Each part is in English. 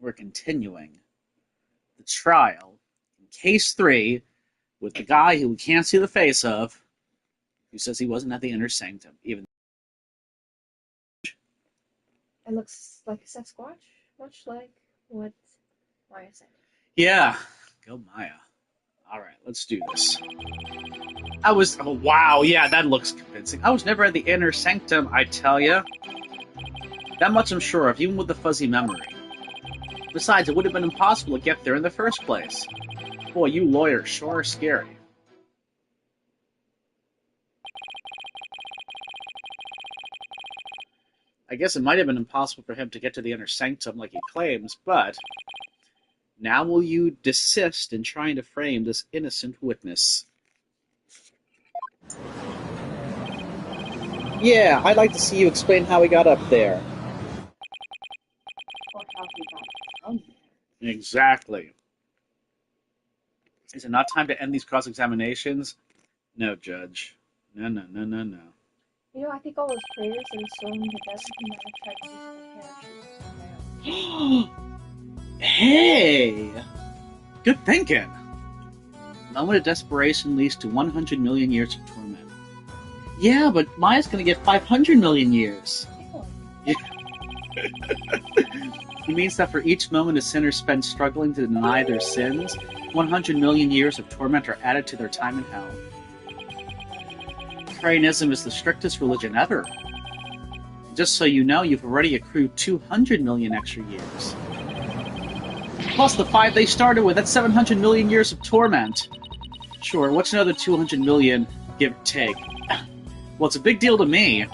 we're continuing the trial in Case 3 with the guy who we can't see the face of, who says he wasn't at the Inner Sanctum. Even It looks like a Sasquatch, much like what Maya said. Yeah, go Maya. Alright, let's do this. Oh wow, yeah, that looks convincing. I was never at the Inner Sanctum, I tell ya. That much I'm sure of, even with the fuzzy memory. Besides, it would have been impossible to get there in the first place. Boy, you lawyers sure are scary. I guess it might have been impossible for him to get to the Inner Sanctum like he claims, but now will you desist in trying to frame this innocent witness? Yeah, I'd like to see you explain how he got up there. Or how he got down there. Exactly. Is it not time to end these cross-examinations? No, Judge. No. You know, I think all those prayers that are stolen to death, he might have tried to use it to actually. Hey! Good thinking. The moment of desperation leads to 100 million years of torment. Yeah, but Maya's gonna get 500 million years. It means that for each moment a sinner spends struggling to deny their sins, 100 million years of torment are added to their time in hell. Khura'ism is the strictest religion ever. Just so you know, you've already accrued 200 million extra years. Plus the 5 they started with, that's 700 million years of torment. Sure, what's another 200 million, give or take? Well, it's a big deal to me.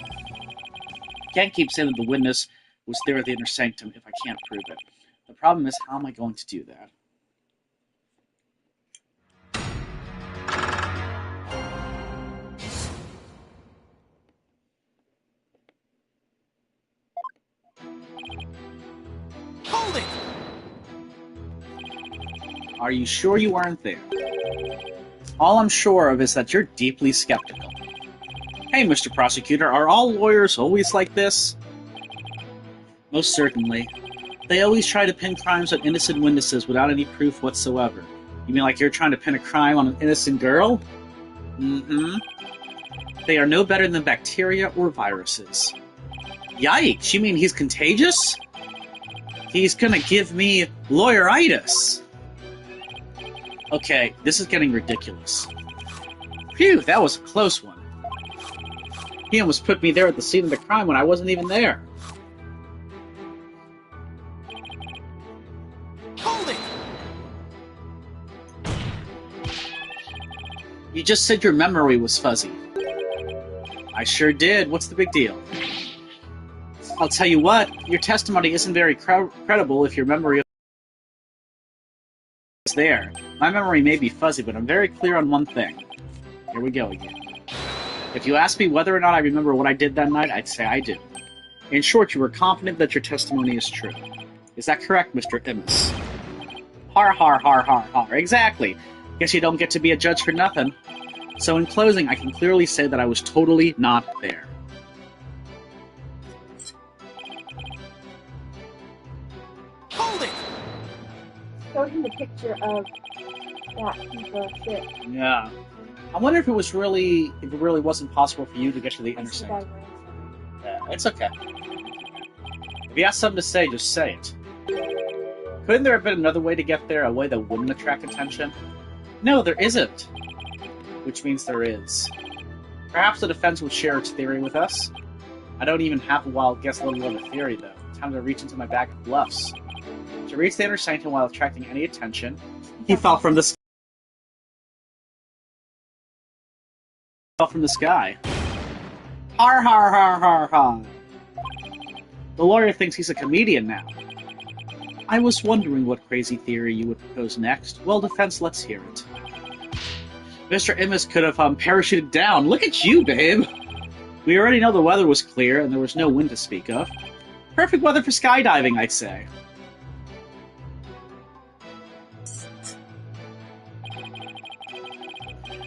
Can't keep saying that the witness was there at the Inner Sanctum if I can't prove it. The problem is, how am I going to do that? Hold it! Are you sure you weren't there? All I'm sure of is that you're deeply skeptical. Hey, Mr. Prosecutor, are all lawyers always like this? Most certainly. They always try to pin crimes on innocent witnesses without any proof whatsoever. You mean like you're trying to pin a crime on an innocent girl? Mm-hmm. They are no better than bacteria or viruses. Yikes, you mean he's contagious? He's gonna give me lawyeritis. Okay, this is getting ridiculous. Phew, that was a close one. He almost put me there at the scene of the crime when I wasn't even there. Hold it! You just said your memory was fuzzy. I sure did. What's the big deal? I'll tell you what, your testimony isn't very credible if your memory is there. My memory may be fuzzy, but I'm very clear on one thing. Here we go again. If you ask me whether or not I remember what I did that night, I'd say I do. In short, you were confident that your testimony is true. Is that correct, Mr. Immis? Har har har har har. Exactly. Guess you don't get to be a judge for nothing. So in closing, I can clearly say that I was totally not there. Hold it! Showed him the picture of that piece of shit. Yeah. I wonder if it really wasn't possible for you to get to the Inner Sanctum. Yeah, it's okay. If you have something to say, just say it. Couldn't there have been another way to get there, a way that wouldn't attract attention? No, there isn't. Which means there is. Perhaps the defense would share its theory with us. I don't even have a wild guess let alone a theory, though. Time to reach into my bag of bluffs. To reach the Inner Sanctum while attracting any attention, he fell from the sky. Har har har har har. The lawyer thinks he's a comedian now. I was wondering what crazy theory you would propose next. Well, defense, let's hear it. Mr. Immis could have parachuted down. Look at you, babe! We already know the weather was clear and there was no wind to speak of. Perfect weather for skydiving, I'd say.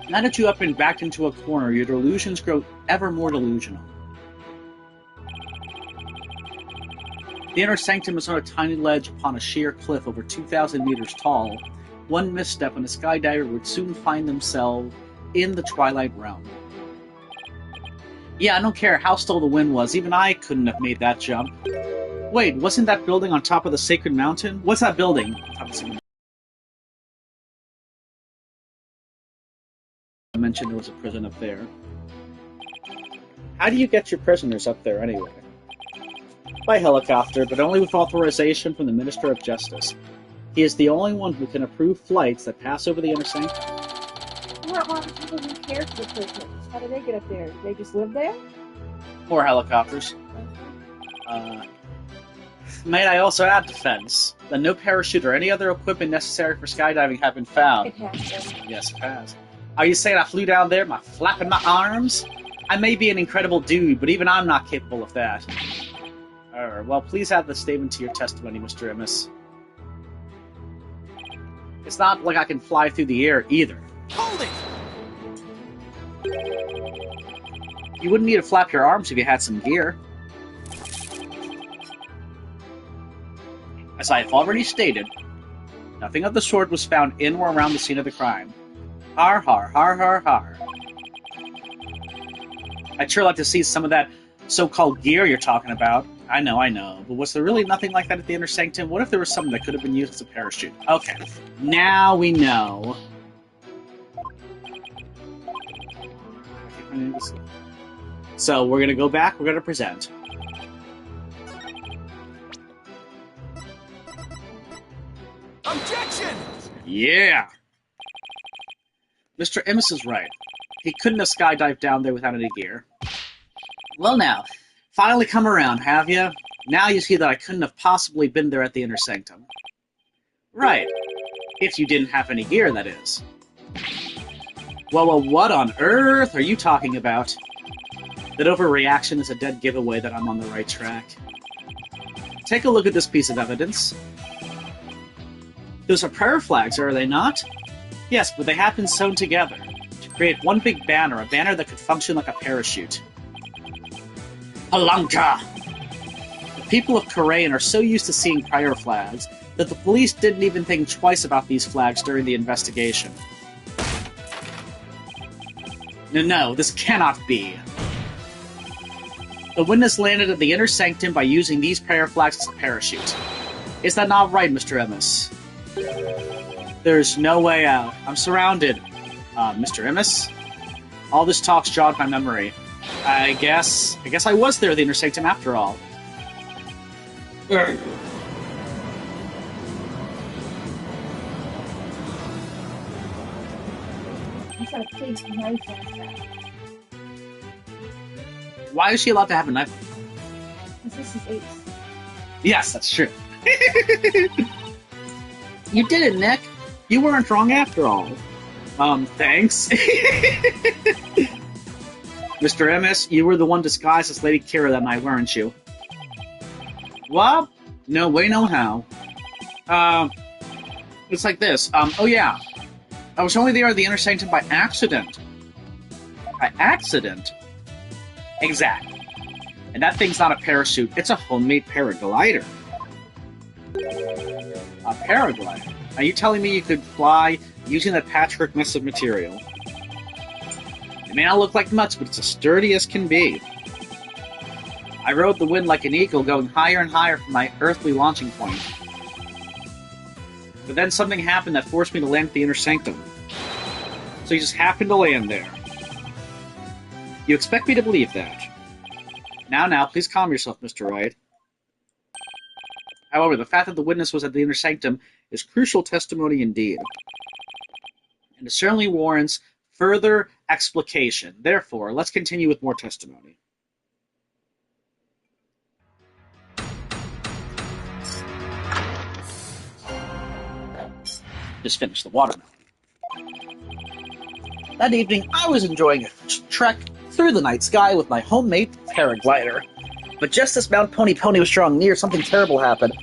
Now that you have been backed into a corner, your delusions grow ever more delusional. The inner sanctum is on a tiny ledge upon a sheer cliff over 2,000 meters tall. One misstep and a skydiver would soon find themselves in the Twilight Realm. Yeah, I don't care how still the wind was, even I couldn't have made that jump. Wait, wasn't that building on top of the Sacred Mountain? What's that building? I mentioned there was a prison up there. How do you get your prisoners up there anyway? By helicopter, but only with authorization from the Minister of Justice. He is the only one who can approve flights that pass over the inner sanctum. What are people who care for the prisoners? How do they get up there? Do they just live there? More helicopters. Might I also add, defense, that no parachute or any other equipment necessary for skydiving have been found. It has been. Yes, it has. Are you saying I flew down there, flapping my arms? I may be an incredible dude, but even I'm not capable of that. Well, please add the statement to your testimony, Mr. Immis. It's not like I can fly through the air, either. Hold it! You wouldn't need to flap your arms if you had some gear. As I have already stated, nothing of the sort was found in or around the scene of the crime. Har har har har har. I'd sure like to see some of that so-called gear you're talking about. I know, but was there really nothing like that at the inner sanctum? What if there was something that could have been used as a parachute? Okay, now we know. So we're gonna go back, we're gonna present. Objection! Yeah! Mr. Immis is right. He couldn't have skydived down there without any gear. Well now, finally come around, have you? Now you see that I couldn't have possibly been there at the inner sanctum. Right. If you didn't have any gear, that is. Well, what on earth are you talking about? That overreaction is a dead giveaway that I'm on the right track. Take a look at this piece of evidence. Those are prayer flags, are they not? Yes, but they have been sewn together to create one big banner, a banner that could function like a parachute. Palanka! The people of Khura'in are so used to seeing prayer flags that the police didn't even think twice about these flags during the investigation. No, this cannot be. The witness landed at the inner sanctum by using these prayer flags as a parachute. Is that not right, Mr. Immis? There's no way out. I'm surrounded. Mr. Immis? All this talk's jogged my memory. I guess I was there at the inner sanctum after all. He's got a big knife like that. Why is she allowed to have a knife? Because this is ace. Yes, that's true. You did it, Nick. You weren't wrong after all. Thanks. Mr. Immis, you were the one disguised as Lady Kira that night, weren't you? What? No way, no how. It's like this. Oh yeah. I was only there at the inner sanctum by accident. By accident? Exactly. And that thing's not a parachute, it's a homemade paraglider. A paraglider? Are you telling me you could fly using that patchwork mess of material? It may not look like much, but it's as sturdy as can be. I rode the wind like an eagle, going higher and higher from my earthly launching point. But then something happened that forced me to land at the inner sanctum. So you just happened to land there. You expect me to believe that? Now, please calm yourself, Mr. Wright. However, the fact that the witness was at the inner sanctum is crucial testimony indeed. And it certainly warrants further explication. Therefore, let's continue with more testimony. Just finished the watermelon. That evening, I was enjoying a trek through the night sky with my homemade paraglider. But just as Mount Pony was drawing near, something terrible happened.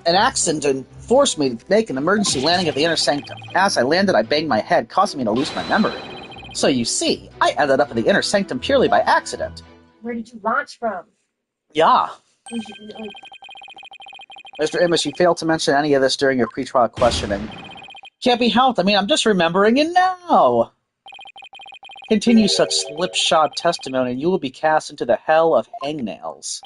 An accident forced me to make an emergency landing at the inner sanctum. As I landed, I banged my head, causing me to lose my memory. So you see, I ended up in the inner sanctum purely by accident. Where did you launch from? Yeah. Mr. Immis, you failed to mention any of this during your pretrial questioning. Can't be helped. I mean, I'm just remembering it now. Continue such slipshod testimony, and you will be cast into the hell of hangnails,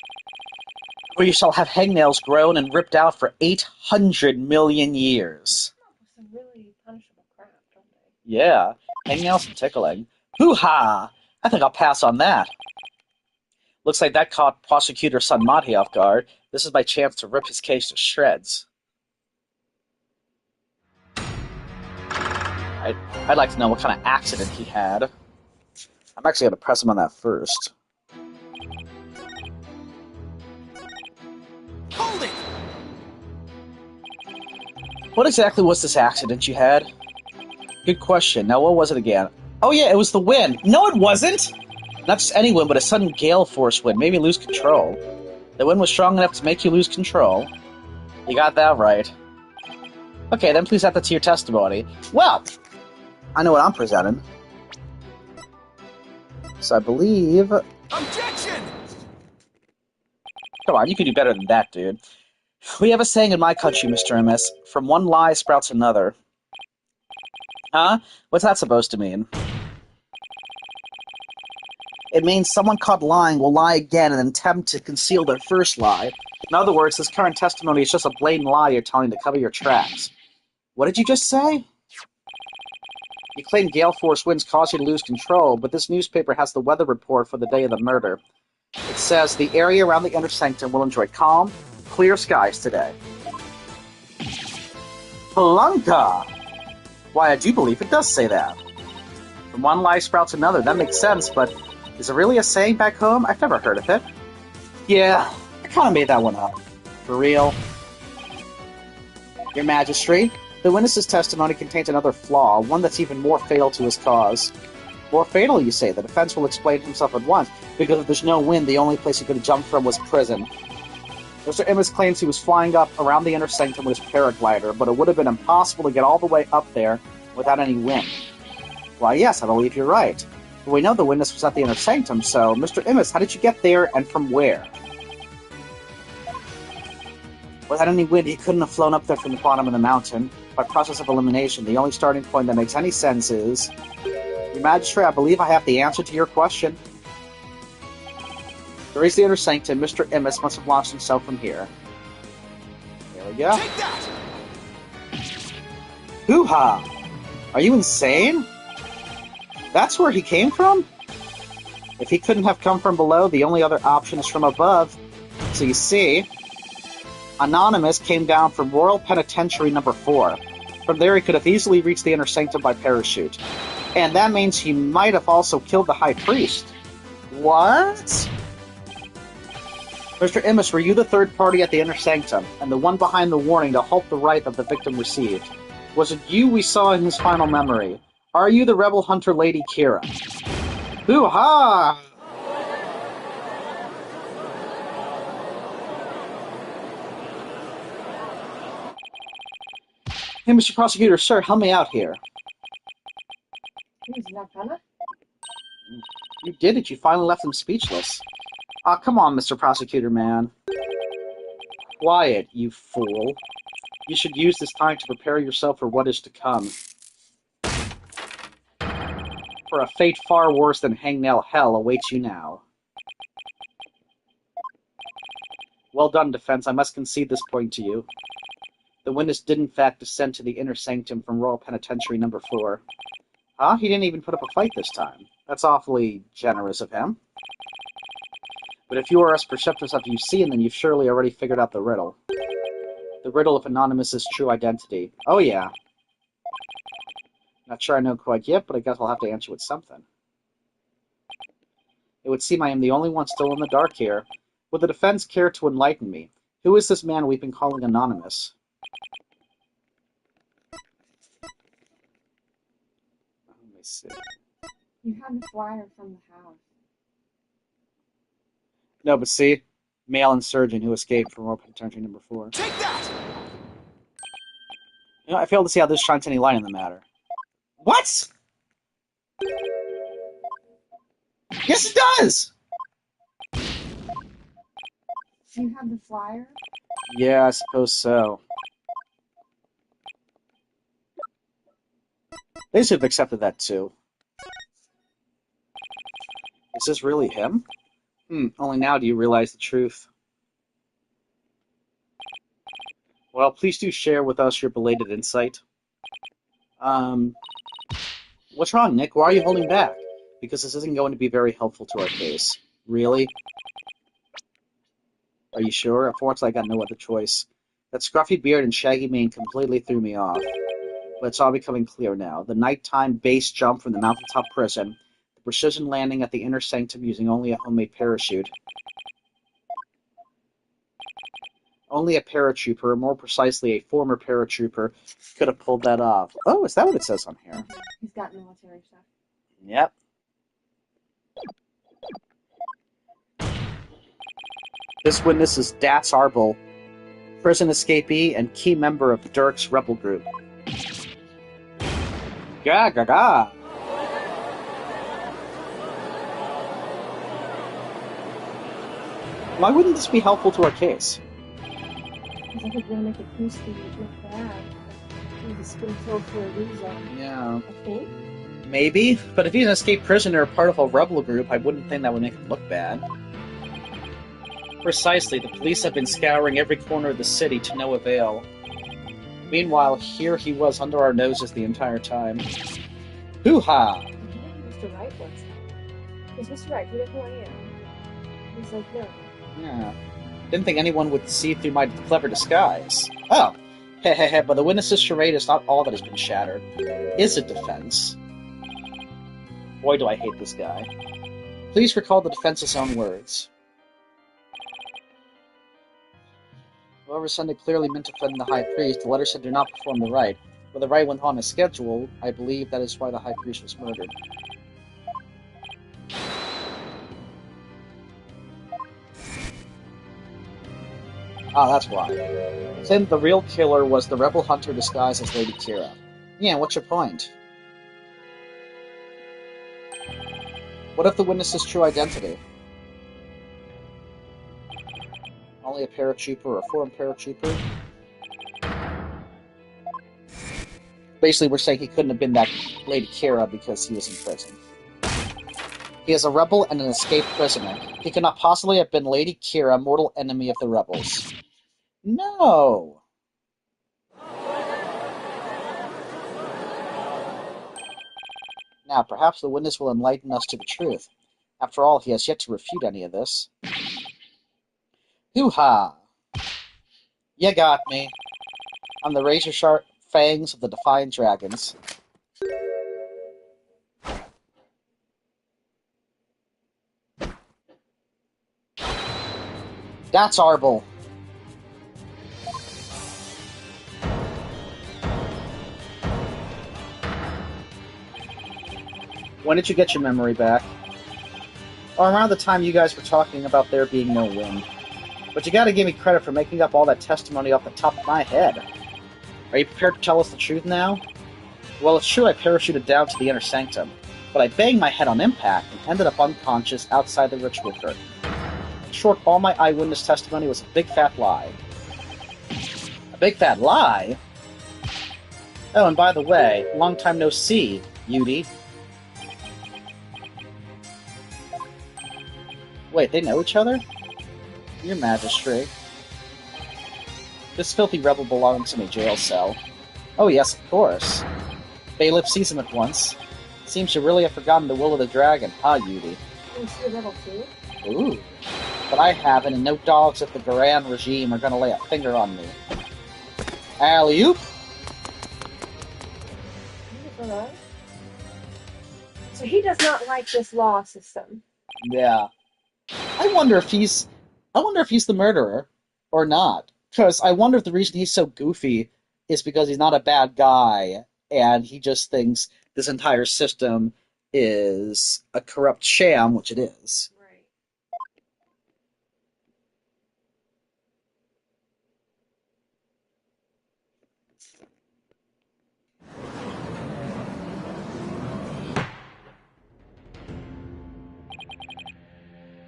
where you shall have hangnails grown and ripped out for 800 million years. Some really punishable crap, don't they? Yeah, hangnails and tickling. Hoo-ha! I think I'll pass on that. Looks like that caught Prosecutor Sanmati off guard. This is my chance to rip his case to shreds. I'd like to know what kind of accident he had. I'm actually going to press him on that first. Hold it! What exactly was this accident you had? Good question. Now, what was it again? Oh yeah, it was the wind. No, it wasn't! Not just any wind, but a sudden gale force wind made me lose control. The wind was strong enough to make you lose control. You got that right. Okay, then please add that to your testimony. Well, I know what I'm presenting. So I believe... Objection! Come on, you can do better than that, dude. We have a saying in my country, Mr. MS. From one lie sprouts another. Huh? What's that supposed to mean? It means someone caught lying will lie again and attempt to conceal their first lie. In other words, this current testimony is just a blatant lie you're telling to cover your tracks. What did you just say? You claim gale force winds caused you to lose control, but this newspaper has the weather report for the day of the murder. It says the area around the inner sanctum will enjoy calm, clear skies today. Plunka! Why, I do believe it does say that. From one lie sprouts another, that makes sense, but is it really a saying back home? I've never heard of it. Yeah, I kind of made that one up. For real. Your Majesty, the witness's testimony contains another flaw, one that's even more fatal to his cause. More fatal, you say? The defense will explain himself at once, because if there's no wind, the only place he could have jumped from was prison. Mr. Immis claims he was flying up around the inner sanctum with his paraglider, but it would have been impossible to get all the way up there without any wind. Why, yes, I believe you're right. But we know the witness was at the inner sanctum, so, Mr. Immis, how did you get there, and from where? Without any wind, he couldn't have flown up there from the bottom of the mountain. By process of elimination, the only starting point that makes any sense is... Your Majesty, I believe I have the answer to your question. There is the inner sanctum. Mr. Immis must have launched himself from here. There we go. Take that! Hoo-ha! Are you insane? That's where he came from? If he couldn't have come from below, the only other option is from above. So you see... Anonymous came down from Royal Penitentiary number 4. From there he could have easily reached the inner sanctum by parachute. And that means he might have also killed the High Priest. What? Mr. Immis, were you the third party at the inner sanctum, and the one behind the warning to halt the right that the victim received? Was it you we saw in his final memory? Are you the rebel hunter Lady Kira? Hoo-ha! Hey, Mr. Prosecutor, sir, help me out here. He's not gonna? You did it. You finally left him speechless. Aw, come on, Mr. Prosecutor, man. Quiet, you fool. You should use this time to prepare yourself for what is to come. For a fate far worse than hangnail hell awaits you now. Well done, defense. I must concede this point to you. The witness did in fact descend to the inner sanctum from Royal Penitentiary number 4. Huh? He didn't even put up a fight this time. That's awfully generous of him. But if you are as perceptive as you've seen, then you've surely already figured out the riddle. The riddle of Anonymous's true identity. Oh yeah. Not sure I know quite yet, but I guess I'll have to answer with something. It would seem I am the only one still in the dark here. Would the defense care to enlighten me? Who is this man we've been calling Anonymous? Let me see. You had the flyer from the house. No, but see? Male insurgent who escaped from Royal Penitentiary number 4. Take that! You know, I fail to see how this shines any light on the matter. What? Yes, it does! You have the flyer? Yeah, I suppose so. They should have accepted that too. Is this really him? Only now do you realize the truth. Well, please do share with us your belated insight. Um, what's wrong, Nick? Why are you holding back? Because this isn't going to be very helpful to our case. Really? Are you sure? Unfortunately, I got no other choice. That scruffy beard and shaggy mane completely threw me off. But it's all becoming clear now. The nighttime base jump from the mountaintop prison, the precision landing at the inner sanctum using only a homemade parachute. Only a paratrooper, or more precisely a former paratrooper, could have pulled that off. Oh, is that what it says on here? He's got military stuff. Yep. This witness is Dats Arbel, prison escapee and key member of Dirk's rebel group. Ga ga ga! Why wouldn't this be helpful to our case? Because I think we're gonna make it Goosey look bad. He's been killed for a reason. Yeah. I think. Maybe, but if he's an escaped prisoner, part of a rebel group, I wouldn't think that would make him look bad. Precisely, the police have been scouring every corner of the city to no avail. Meanwhile, here he was under our noses the entire time. Hoo-ha! Mr. Wright wants that. He's Mr. Wright, you know who I am. He's like, no. Yeah. Didn't think anyone would see through my clever disguise. Oh! Hehehe, but the witness's charade is not all that has been shattered. Is it defense? Boy, do I hate this guy. Please recall the defense's own words. Whoever sent it clearly meant to threaten the High Priest. The letter said do not perform the rite. But the rite went on as scheduled. I believe that is why the High Priest was murdered. Ah, that's why. Then the real killer was the rebel hunter disguised as Lady Kira. Yeah, what's your point? What if the witness's true identity? Only a paratrooper or a foreign paratrooper? Basically, we're saying he couldn't have been that Lady Kira because he was in prison. He is a rebel and an escaped prisoner. He could not possibly have been Lady Kira, mortal enemy of the rebels. No! Now, perhaps the witness will enlighten us to the truth. After all, he has yet to refute any of this. Hoo-ha! You got me. I'm the razor-sharp fangs of the Defiant Dragons. That's Arbel. When did you get your memory back? Or around the time you guys were talking about there being no wind. But you gotta give me credit for making up all that testimony off the top of my head. Are you prepared to tell us the truth now? Well, it's true I parachuted down to the inner sanctum, but I banged my head on impact and ended up unconscious outside the ritual curtain. In short, all my eyewitness testimony was a big fat lie. A big fat lie? Oh, and by the way, long time no see, Yudi. Wait, they know each other? Your Majesty. This filthy rebel belongs in a jail cell. Oh yes, of course. Bailiff sees him at once. Seems you really have forgotten the will of the dragon, huh, Yudi? You see a rebel too? Ooh. But I haven't, and no dogs of the Khura'in regime are gonna lay a finger on me. Alley-oop! So he does not like this law system. Yeah. I wonder if he's the murderer or not. Because I wonder if the reason he's so goofy is because he's not a bad guy and he just thinks this entire system is a corrupt sham, which it is. Right.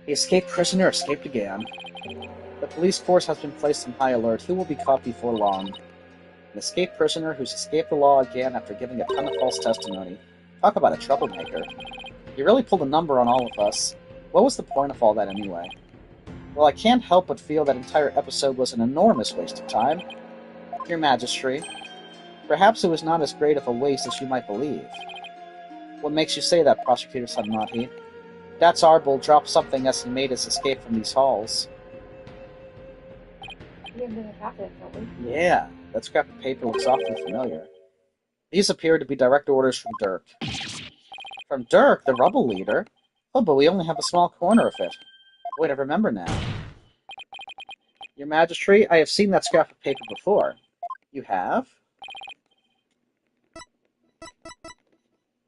The escaped prisoner escaped again. The police force has been placed on high alert. He will be caught before long. An escaped prisoner who's escaped the law again after giving a ton of false testimony. Talk about a troublemaker. He really pulled a number on all of us. What was the point of all that anyway? Well, I can't help but feel that entire episode was an enormous waste of time. Your Majesty, perhaps it was not as great of a waste as you might believe. What makes you say that, Prosecutor Sanmati? That's Arbol dropped something as he made his escape from these halls. Yeah, never happened, don't we? Yeah, that scrap of paper looks awfully familiar. These appear to be direct orders from Dirk. From Dirk, the rebel leader? Oh, but we only have a small corner of it. Wait, I remember now. Your Majesty, I have seen that scrap of paper before. You have?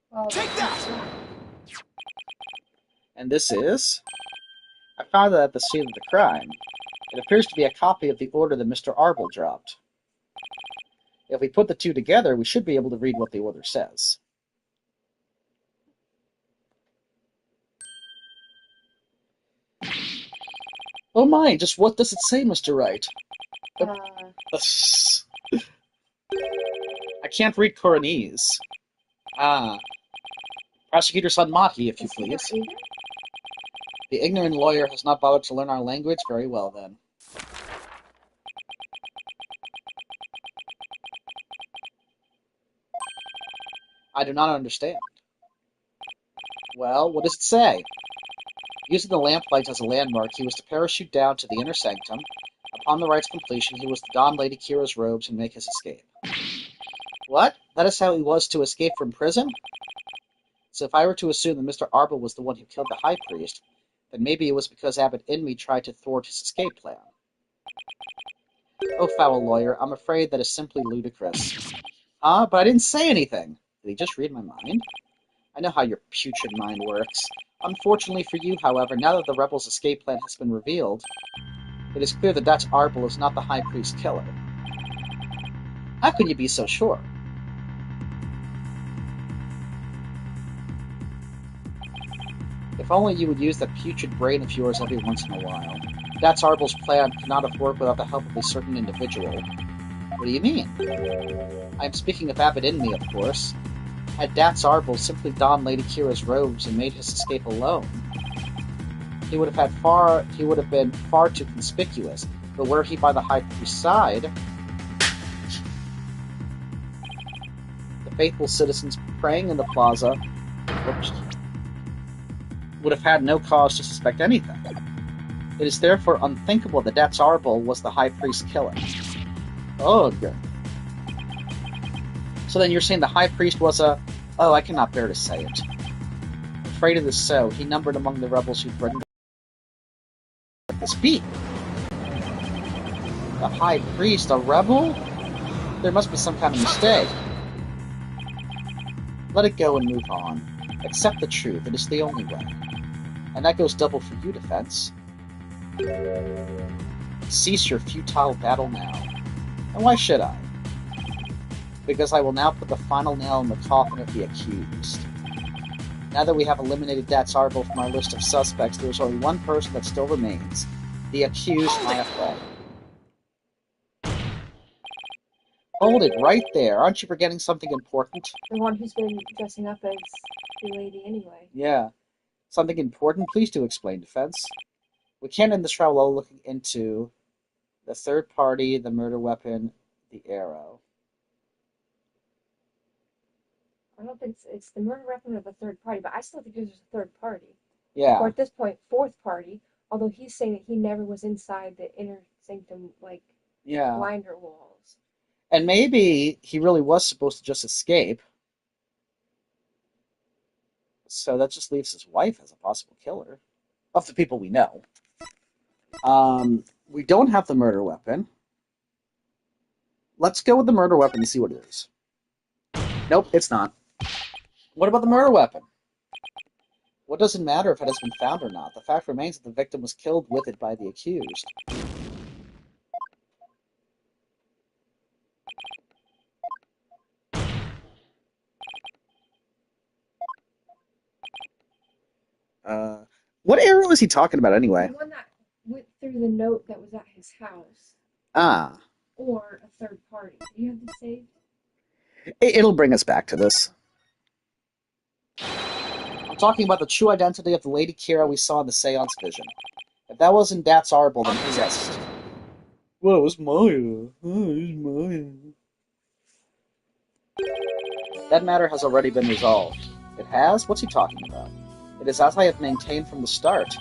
Well, Take that! And this is? I found it at the scene of the crime. It appears to be a copy of the order that Mr. Arbol dropped. If we put the two together, we should be able to read what the order says. Oh my, just what does it say, Mr. Wright? I can't read Khura'inese. Prosecutor Sanmati, if you please. The ignorant lawyer has not bothered to learn our language? Very well, then. I do not understand. Well, what does it say? Using the lamplight as a landmark, he was to parachute down to the inner sanctum. Upon the rite's completion, he was to don Lady Kira's robes and make his escape. What? That is how he was to escape from prison? So if I were to assume that Mr. Arbol was the one who killed the High Priest, then maybe it was because Abbot Inmi tried to thwart his escape plan. Oh, foul lawyer, I'm afraid that is simply ludicrous. But I didn't say anything. Did he just read my mind? I know how your putrid mind works. Unfortunately for you, however, now that the rebels' escape plan has been revealed, it is clear that Dutch Arbol is not the High Priest killer. How can you be so sure? If only you would use that putrid brain of yours every once in a while. That's Arbol's plan could not have worked without the help of a certain individual. What do you mean? I am speaking of Abbot Inmi, of course. Had Dats Arbol simply donned Lady Kira's robes and made his escape alone, he would have been far too conspicuous. But were he by the High Priest's side, the faithful citizens praying in the plaza would have had no cause to suspect anything. It is therefore unthinkable that Dats Arbol was the High Priest's killer. Ugh. So then you're saying the High Priest was a... Oh, I cannot bear to say it. Afraid it is so, he numbered among the rebels who threatened this beat. The High Priest, a rebel? There must be some kind of mistake. Let it go and move on. Accept the truth, it is the only way. And that goes double for you, Defense. Cease your futile battle now. And why should I? Because I will now put the final nail in the coffin of the accused. Now that we have eliminated Dats Arbol from our list of suspects, there is only one person that still remains. The accused, Maya Frey. Hold it right there. Aren't you forgetting something important? The one who's been dressing up as the lady anyway. Yeah. Something important? Please do explain, Defense. We can't end this trial while looking into the third party, the murder weapon, the arrow. I don't think it's the murder weapon of a third party, but I still think there's a third party. Yeah. Or at this point, fourth party, although he's saying that he never was inside the inner sanctum, blinder walls. And maybe he really was supposed to just escape. So that just leaves his wife as a possible killer. Of the people we know. We don't have the murder weapon. Let's go with the murder weapon and see what it is. Nope, it's not. What about the murder weapon? What does it matter if it has been found or not? The fact remains that the victim was killed with it by the accused. What arrow is he talking about anyway? The one that went there's a note that was at his house Ah, or a third party. Do you have this saved? it'll bring us back to this. I'm talking about the true identity of the Lady Kira we saw in the seance vision. If that wasn't Dat's Arbol, then who was it? Well, it was Maya. Oh, it was Maya. That matter has already been resolved. It has? What's he talking about? It is as I have maintained from the start.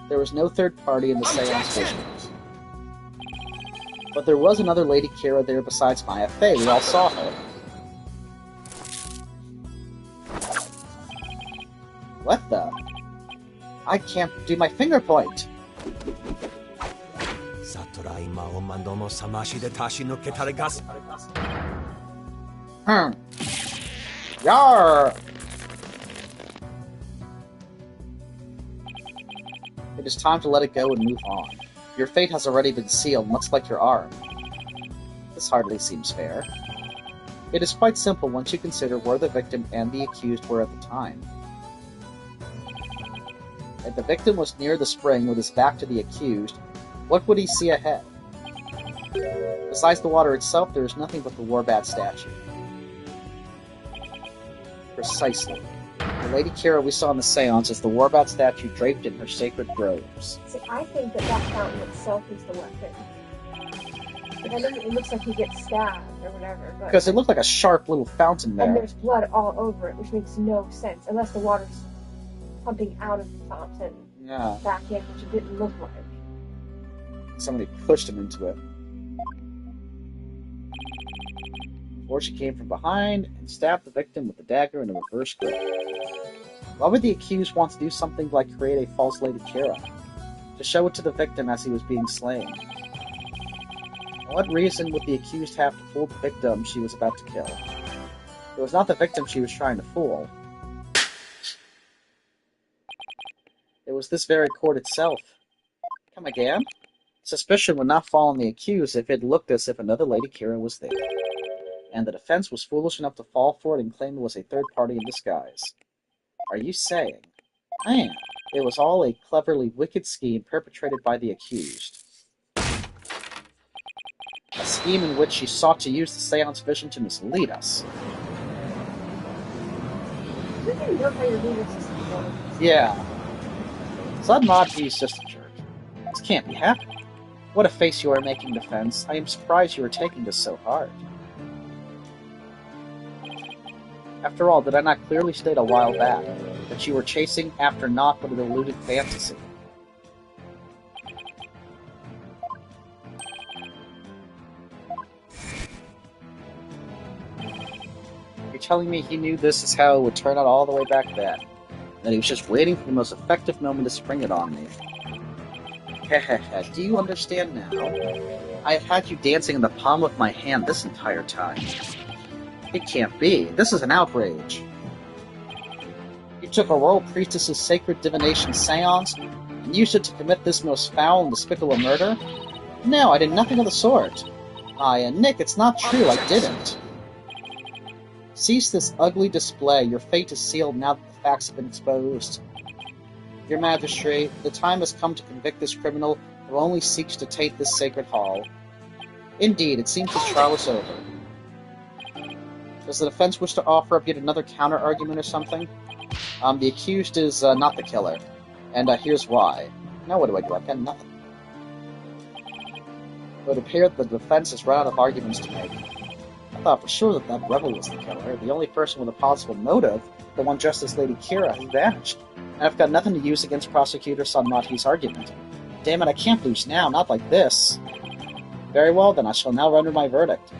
There was no third party in the seance vision. But there was another Lady Kira there besides Maya Fey. We all saw her. What the? I can't do my finger point. Yar! It is time to let it go and move on. Your fate has already been sealed, much like your arm. This hardly seems fair. It is quite simple once you consider where the victim and the accused were at the time. If the victim was near the spring with his back to the accused, what would he see ahead? Besides the water itself, there is nothing but the Warbat statue. Precisely. The Lady Kira we saw in the seance is the Warbat statue draped in her sacred robes. See, I think that fountain itself is the weapon. I know it looks like he gets stabbed or whatever, but... Because it looked like a sharp little fountain there. And there's blood all over it, which makes no sense, unless the water's pumping out of the fountain back in, which it didn't look like. Somebody pushed him into it. Or she came from behind and stabbed the victim with the dagger in a reverse grip. Why would the accused want to do something like create a false Lady Kira? To show it to the victim as he was being slain. What reason would the accused have to fool the victim she was about to kill? It was not the victim she was trying to fool. It was this very court itself. Come again? Suspicion would not fall on the accused if it looked as if another Lady Kira was there. And the defense was foolish enough to fall for it and claim it was a third party in disguise. Are you saying, man, it was all a cleverly wicked scheme perpetrated by the accused? A scheme in which she sought to use the seance vision to mislead us. We can know how your legal system works. Yeah. Zeh'lot just a jerk. This can't be happening. What a face you are making, defense. I am surprised you are taking this so hard. After all, did I not clearly state a while back that you were chasing after naught but a deluded fantasy? You're telling me he knew this is how it would turn out all the way back then? That he was just waiting for the most effective moment to spring it on me? Hehehe, do you understand now? I have had you dancing in the palm of my hand this entire time. It can't be. This is an outrage. You took a royal priestess's sacred divination seance and used it to commit this most foul and despicable murder? No, I did nothing of the sort. Nick, it's not true, I didn't. Cease this ugly display. Your fate is sealed now that the facts have been exposed. Your Majesty, the time has come to convict this criminal who only seeks to taint this sacred hall. Indeed, it seems his trial is over. Does the defense wish to offer up yet another counter-argument or something? The accused is not the killer, and here's why. Now what do? I got nothing. It would appear that the defense has run out of arguments to make. I thought for sure that that rebel was the killer. The only person with a possible motive, the one dressed as Lady Kira, has vanished. And I've got nothing to use against Prosecutor Sanmati's argument. Damn it, I can't lose now, not like this. Very well then, I shall now render my verdict.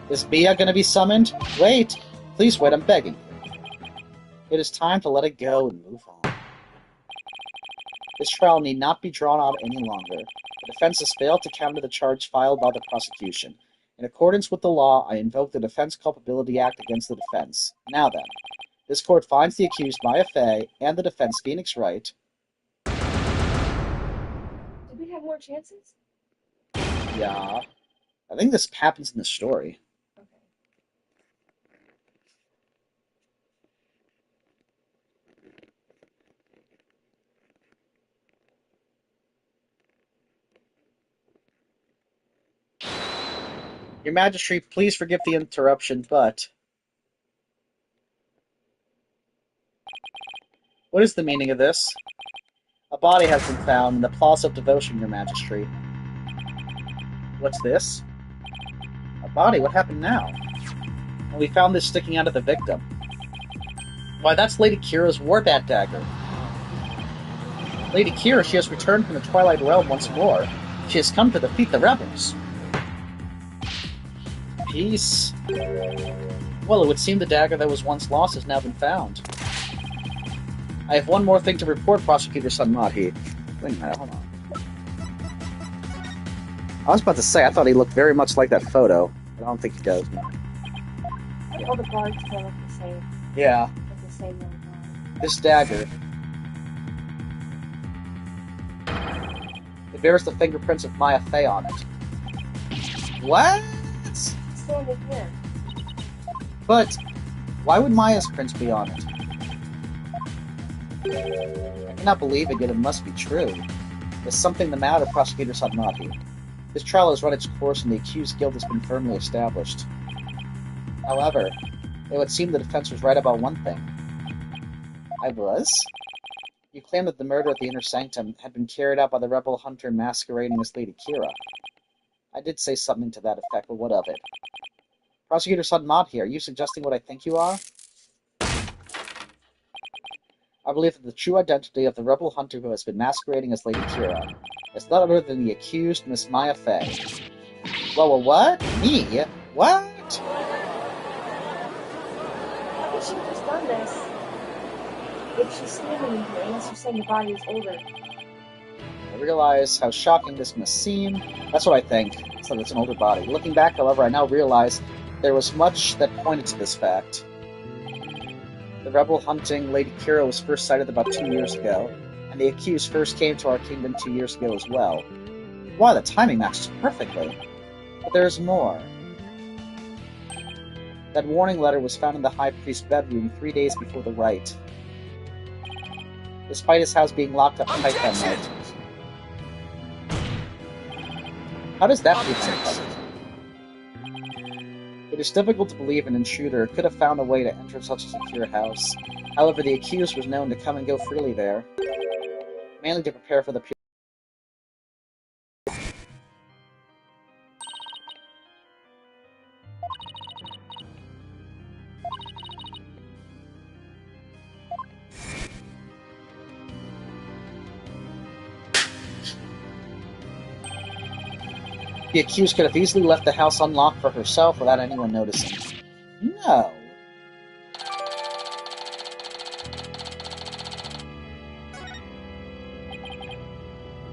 Is Bia going to be summoned? Wait! Please wait, I'm begging. It is time to let it go and move on. This trial need not be drawn out any longer. The defense has failed to counter the charge filed by the prosecution. In accordance with the law, I invoke the Defense Culpability Act against the defense. Now then, this court finds the accused Maya Fey and the defense Phoenix Wright. Did we have more chances? Yeah. I think this happens in the story. Okay. Your Majesty, please forgive the interruption, but... What is the meaning of this? A body has been found in the Plaza of Devotion, Your Majesty. What's this? A body? What happened now? Well, we found this sticking out of the victim. Why, that's Lady Kira's war bat dagger. Lady Kira, she has returned from the Twilight Realm once more. She has come to defeat the rebels. Peace. Well, it would seem the dagger that was once lost has now been found. I have one more thing to report, Prosecutor Sanmati. Wait a minute, hold on. I was about to say, I thought he looked very much like that photo, but I don't think he does. All the guards kind of look the same. Yeah. Look the same one. This dagger. It bears the fingerprints of Maya Fey on it. What? It's standing here. But why would Maya's prints be on it? I cannot believe it, yet it must be true. There's something the matter, Prosecutor Satmati. This trial has run its course and the accused guilt has been firmly established. However, it would seem the defense was right about one thing. I was? You claim that the murder at the Inner Sanctum had been carried out by the rebel hunter masquerading as Lady Kira. I did say something to that effect, but what of it? Prosecutor Satmati, are you suggesting what I think you are? I believe that the true identity of the rebel hunter who has been masquerading as Lady Kira is none other than the accused Miss Maya Fey. Whoa, what? Me? What? How could she have just done this? If she's standing here, unless you're saying the body is older. I realize how shocking this must seem. That's what I think, so that it's an older body. Looking back, however, I now realize there was much that pointed to this fact. The rebel hunting Lady Kira was first sighted about 2 years ago, and the accused first came to our kingdom 2 years ago as well. Wow, the timing matches perfectly. But there is more. That warning letter was found in the High Priest's bedroom 3 days before the rite. Despite his house being locked up tight that night. How does that prove uncovered? It is difficult to believe an intruder could have found a way to enter such a secure house. However, the accused was known to come and go freely there, mainly to prepare for the period. The accused could have easily left the house unlocked for herself without anyone noticing. No.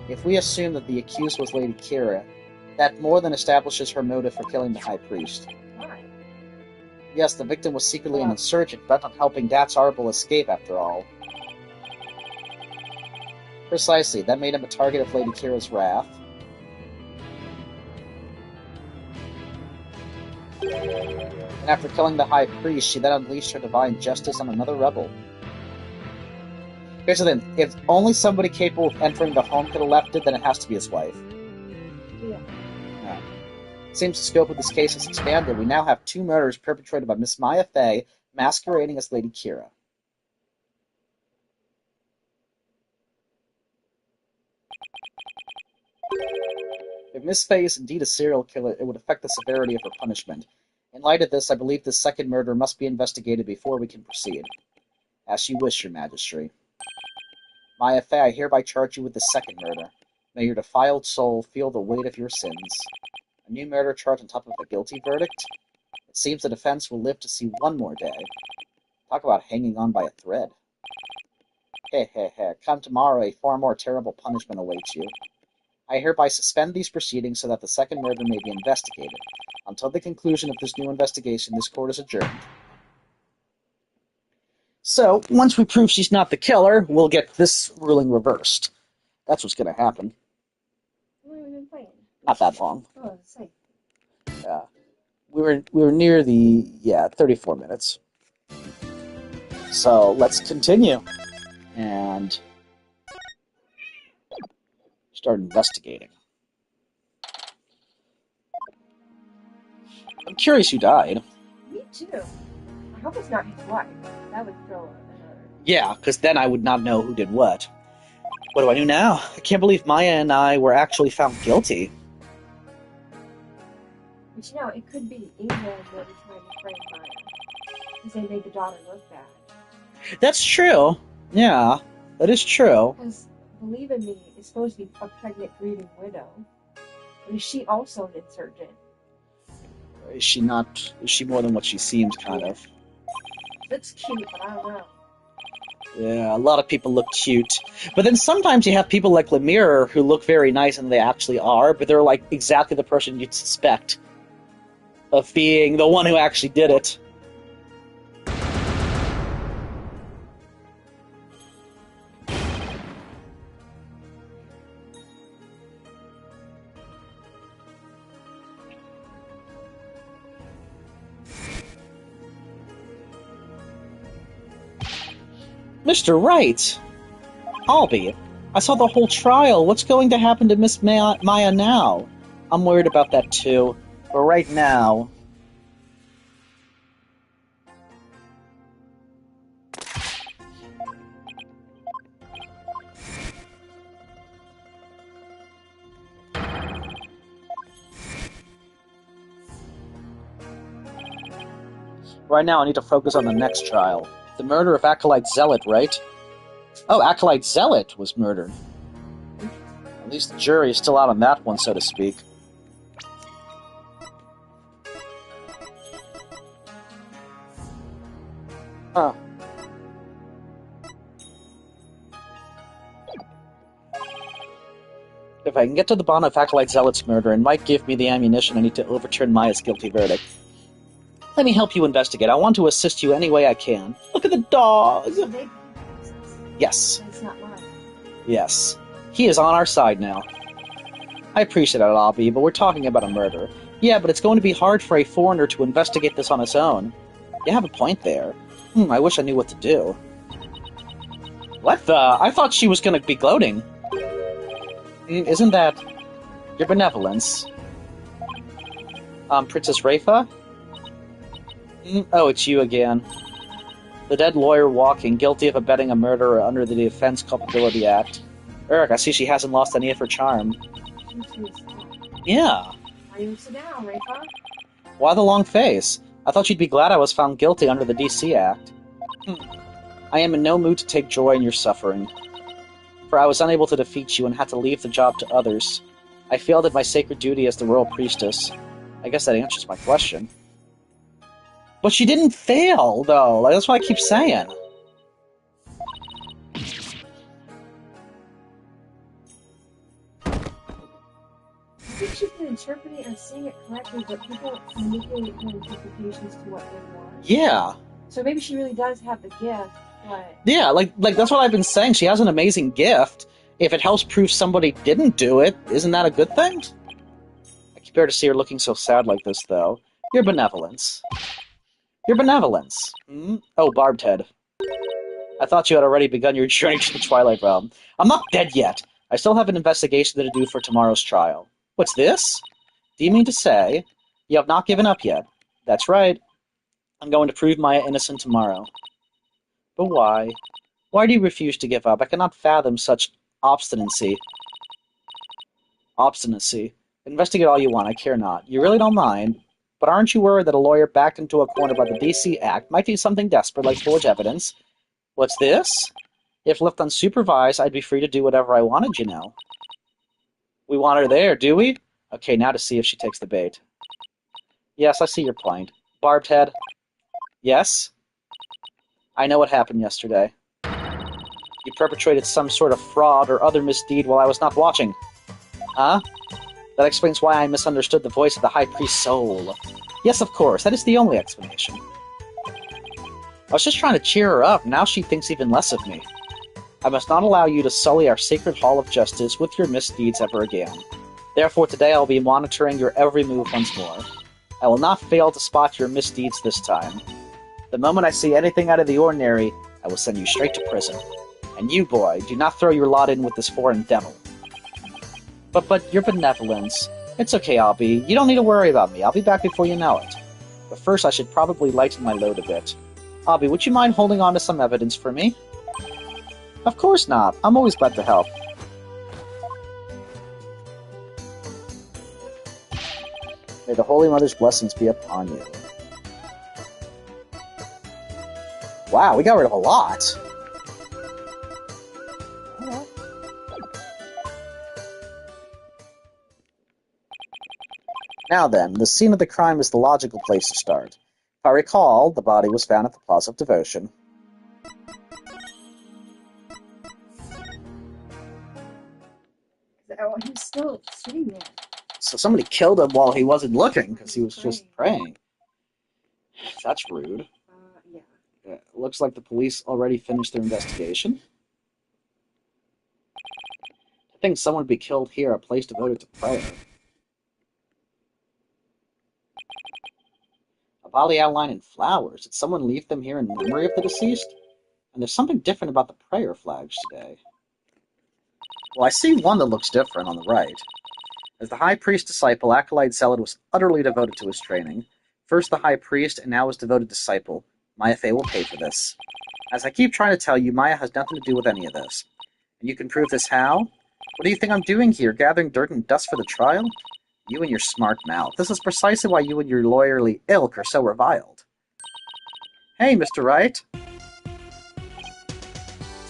If we assume that the accused was Lady Kira, that more than establishes her motive for killing the High Priest. Why? Yes, the victim was secretly an insurgent, bent on helping Dat's Arbol escape, after all. Precisely, that made him a target of Lady Kira's wrath. And after killing the High Priest, she then unleashed her divine justice on another rebel. Here's the thing, if only somebody capable of entering the home could have left it, then it has to be his wife. Yeah. Seems the scope of this case has expanded. We now have 2 murders perpetrated by Miss Maya Fey, masquerading as Lady Kira. If Miss Fey is indeed a serial killer, it would affect the severity of her punishment. In light of this, I believe this second murder must be investigated before we can proceed. As you wish, Your Majesty. Maya Fey, I hereby charge you with the second murder. May your defiled soul feel the weight of your sins. A new murder charge on top of a guilty verdict? It seems the defense will live to see one more day. Talk about hanging on by a thread. Come tomorrow, a far more terrible punishment awaits you. I hereby suspend these proceedings so that the second murder may be investigated. Until the conclusion of this new investigation, this court is adjourned. So, once we prove she's not the killer, we'll get this ruling reversed. That's what's going to happen. How long have we been playing? Not that long. Oh, let's see. We were near the 34 minutes. So let's continue and start investigating. I'm curious who died. Me too. I hope it's not his wife. That would throw another... Yeah, because then I would not know who did what. What do I do now? I can't believe Maya and I were actually found guilty. But you know, it could be England that was trying to frame Maya. Because they made the daughter look bad. That's true. Yeah, that is true. Because, believe in me, it's supposed to be a pregnant, grieving widow. But is she also an insurgent? Is she not? Is she more than what she seems, kind of? Looks cute, but I don't know. Yeah, a lot of people look cute. But then sometimes you have people like Lemire who look very nice and they actually are, but they're like exactly the person you'd suspect of being the one who actually did it. Mr. Wright! Albie, I saw the whole trial. What's going to happen to Miss Maya now? I'm worried about that too. But right now... Right now I need to focus on the next trial. The murder of Acolyte Zeh'lot, right? Oh, Acolyte Zeh'lot was murdered. At least the jury is still out on that one, so to speak. Huh. If I can get to the bottom of Acolyte Zeh'lot's murder, it might give me the ammunition I need to overturn Maya's guilty verdict. Let me help you investigate. I want to assist you any way I can. Look at the dog! Yes. It's not mine. Yes. He is on our side now. I appreciate it, Albie, but we're talking about a murder. Yeah, but it's going to be hard for a foreigner to investigate this on his own. You have a point there. I wish I knew what to do. What the? I thought she was going to be gloating. Isn't that your benevolence? Princess Rafa? Oh, it's you again. The dead lawyer walking, guilty of abetting a murderer under the Defense Culpability Act. Eric, I see she hasn't lost any of her charm. Yeah. Why you sit down, Rafa? Why the long face? I thought you'd be glad I was found guilty under the DC Act. I am in no mood to take joy in your suffering. For I was unable to defeat you and had to leave the job to others. I failed at my sacred duty as the royal priestess. I guess that answers my question. But she didn't fail, though. Like, that's what I keep saying. I think she's been interpreting and seeing it correctly, but people manipulate her interpretations to what they want. Yeah. So maybe she really does have the gift, but... Yeah, like that's what I've been saying. She has an amazing gift. If it helps prove somebody didn't do it, isn't that a good thing? I can bear to see her looking so sad like this, though. Your benevolence. Your benevolence. Oh, Barbed Head. I thought you had already begun your journey to the Twilight Realm. I'm not dead yet. I still have an investigation to do for tomorrow's trial. What's this? Do you mean to say you have not given up yet? That's right. I'm going to prove Maya innocent tomorrow. But why? Why do you refuse to give up? I cannot fathom such obstinacy. Obstinacy. Investigate all you want, I care not. You really don't mind. But aren't you worried that a lawyer backed into a corner by the DC Act might do something desperate like forge evidence? What's this? If left unsupervised, I'd be free to do whatever I wanted, you know. We want her there, do we? Okay, now to see if she takes the bait. Yes, I see your point. Barbed Head? Yes? I know what happened yesterday. You perpetrated some sort of fraud or other misdeed while I was not watching. Huh? That explains why I misunderstood the voice of the High Priest's soul. Yes, of course, that is the only explanation. I was just trying to cheer her up, now she thinks even less of me. I must not allow you to sully our sacred Hall of Justice with your misdeeds ever again. Therefore today I will be monitoring your every move once more. I will not fail to spot your misdeeds this time. The moment I see anything out of the ordinary, I will send you straight to prison. And you, boy, do not throw your lot in with this foreign devil. But your benevolence, It's okay, Albie. You don't need to worry about me. I'll be back before you know it. But first, I should probably lighten my load a bit. Albie, would you mind holding on to some evidence for me? Of course not. I'm always glad to help. May the Holy Mother's blessings be upon you. Wow, we got rid of a lot. Now then, the scene of the crime is the logical place to start. If I recall, the body was found at the Plaza of Devotion. Oh, he's still sitting there. So somebody killed him while he wasn't looking, because he was just praying. That's rude. Yeah. It looks like the police already finished their investigation. I think someone would be killed here, a place devoted to prayer. A body outlined in flowers. Did someone leave them here in memory of the deceased? And there's something different about the prayer flags today. Well, I see one that looks different on the right. As the high priest disciple, Acolyte Zeh'lot was utterly devoted to his training. First the high priest, and now his devoted disciple. Maya Fey will pay for this. As I keep trying to tell you, Maya has nothing to do with any of this. And you can prove this how? What do you think I'm doing here, gathering dirt and dust for the trial? You and your smart mouth. This is precisely why you and your lawyerly ilk are so reviled. Hey, Mr. Wright.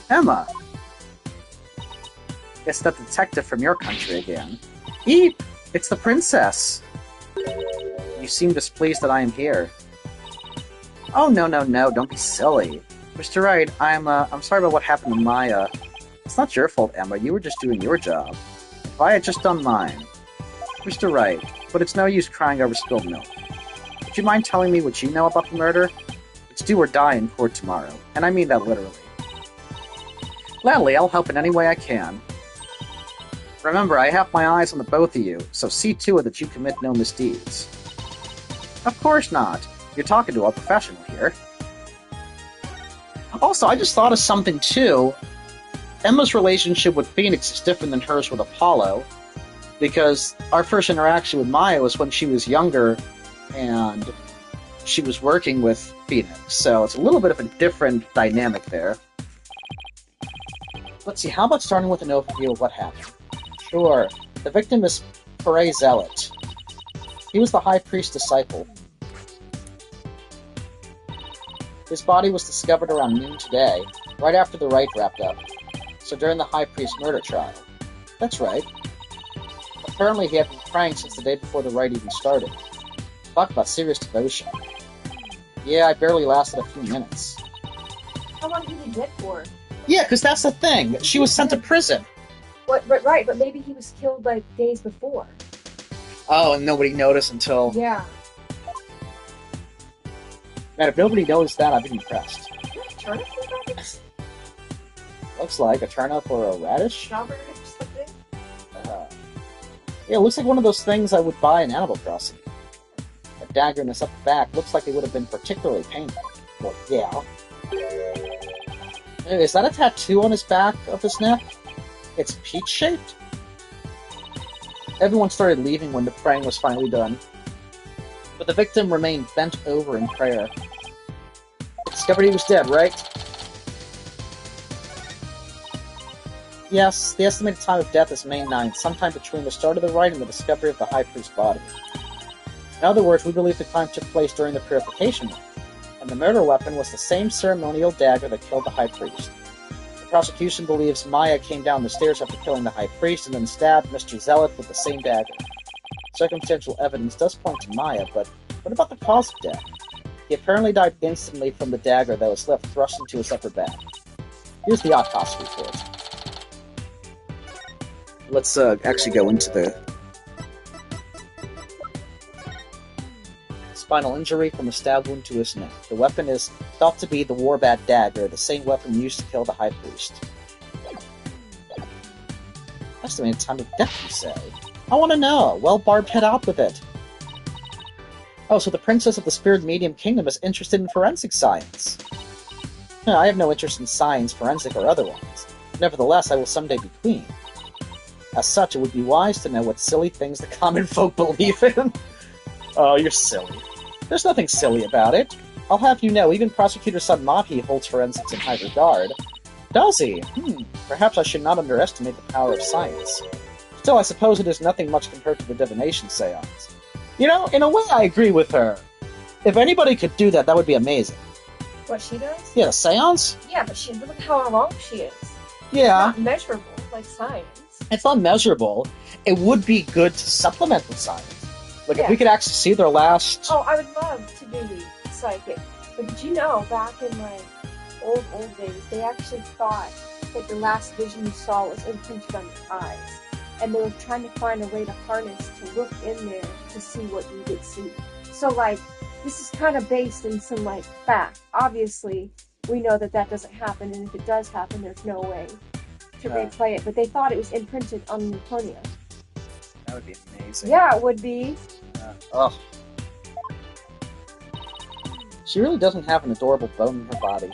Emma. It's that detective from your country again. Eep! It's the princess! You seem displeased that I am here. Oh, no, don't be silly. Mr. Wright, I'm sorry about what happened to Maya. It's not your fault, Emma. You were just doing your job. If I had just done mine. Mr. Wright, but it's no use crying over spilled milk. Would you mind telling me what you know about the murder? It's do or die in court tomorrow, and I mean that literally. Gladly, I'll help in any way I can. Remember, I have my eyes on the both of you, so see to it that you commit no misdeeds. Of course not. You're talking to a professional here. Also, I just thought of something, too. Emma's relationship with Phoenix is different than hers with Apollo, because our first interaction with Maya was when she was younger, and she was working with Phoenix, so it's a little bit of a different dynamic there. Let's see, how about starting with an overview of what happened? Sure. The victim is Khura'in Zeh'lot. He was the high priest's disciple. His body was discovered around noon today, right after the rite wrapped up, so during the high priest's murder trial. That's right. Apparently he had been praying since the day before the rite even started. Talk about serious devotion. Yeah, I barely lasted a few minutes. How long did he get for? Yeah, because that's the thing. She was sent to prison. Right, but maybe he was killed like days before. Oh, and nobody noticed until... Yeah. Man, if nobody noticed that, I'd be impressed. Turnip or radish? Looks like a turnip or a radish. Strawberry or something? Yeah, it looks like one of those things I would buy in Animal Crossing. A dagger in his upper back looks like it would have been particularly painful. Well, yeah. Is that a tattoo on his back of his neck? It's peach-shaped? Everyone started leaving when the praying was finally done. But the victim remained bent over in prayer. Discovered he was dead, right? Yes, the estimated time of death is May 9th, sometime between the start of the rite and the discovery of the high priest's body. In other words, we believe the crime took place during the purification rite, and the murder weapon was the same ceremonial dagger that killed the high priest. The prosecution believes Maya came down the stairs after killing the high priest and then stabbed Mr. Zeh'lot with the same dagger. Circumstantial evidence does point to Maya, but what about the cause of death? He apparently died instantly from the dagger that was left thrust into his upper back. Here's the autopsy report. Let's actually go into the spinal injury from a stab wound to his neck. The weapon is thought to be the Warbat dagger, the same weapon used to kill the high priest. Estimated time of death, you say? I want to know. Well, Barb, head out with it. Oh, so the princess of the Spirit Medium Kingdom is interested in forensic science. I have no interest in science, forensic or otherwise. Nevertheless, I will someday be queen. As such, it would be wise to know what silly things the common folk believe in. Oh, you're silly. There's nothing silly about it. I'll have you know, even Prosecutor Son Mahi holds forensics in high regard. Does he? Perhaps I should not underestimate the power of science. Still, I suppose it is nothing much compared to the divination seance. You know, in a way I agree with her. If anybody could do that, that would be amazing. What she does? Yeah, a seance? Yeah, but look at how long she is. Yeah. It's not measurable, like science. It's not measurable. It would be good to supplement with science. Like, if we could actually see their last... Oh, I would love to be psychic. But did you know, back in, like, old days, they actually thought that the last vision you saw was imprinted on your eyes. And they were trying to find a way to harness, to look in there to see what you could see. So, like, this is kind of based in some, like, fact. Obviously, we know that that doesn't happen, and if it does happen, there's no way to replay it. But they thought it was imprinted on the cornea. That would be amazing. Yeah, it would be. Ugh. She really doesn't have an adorable bone in her body.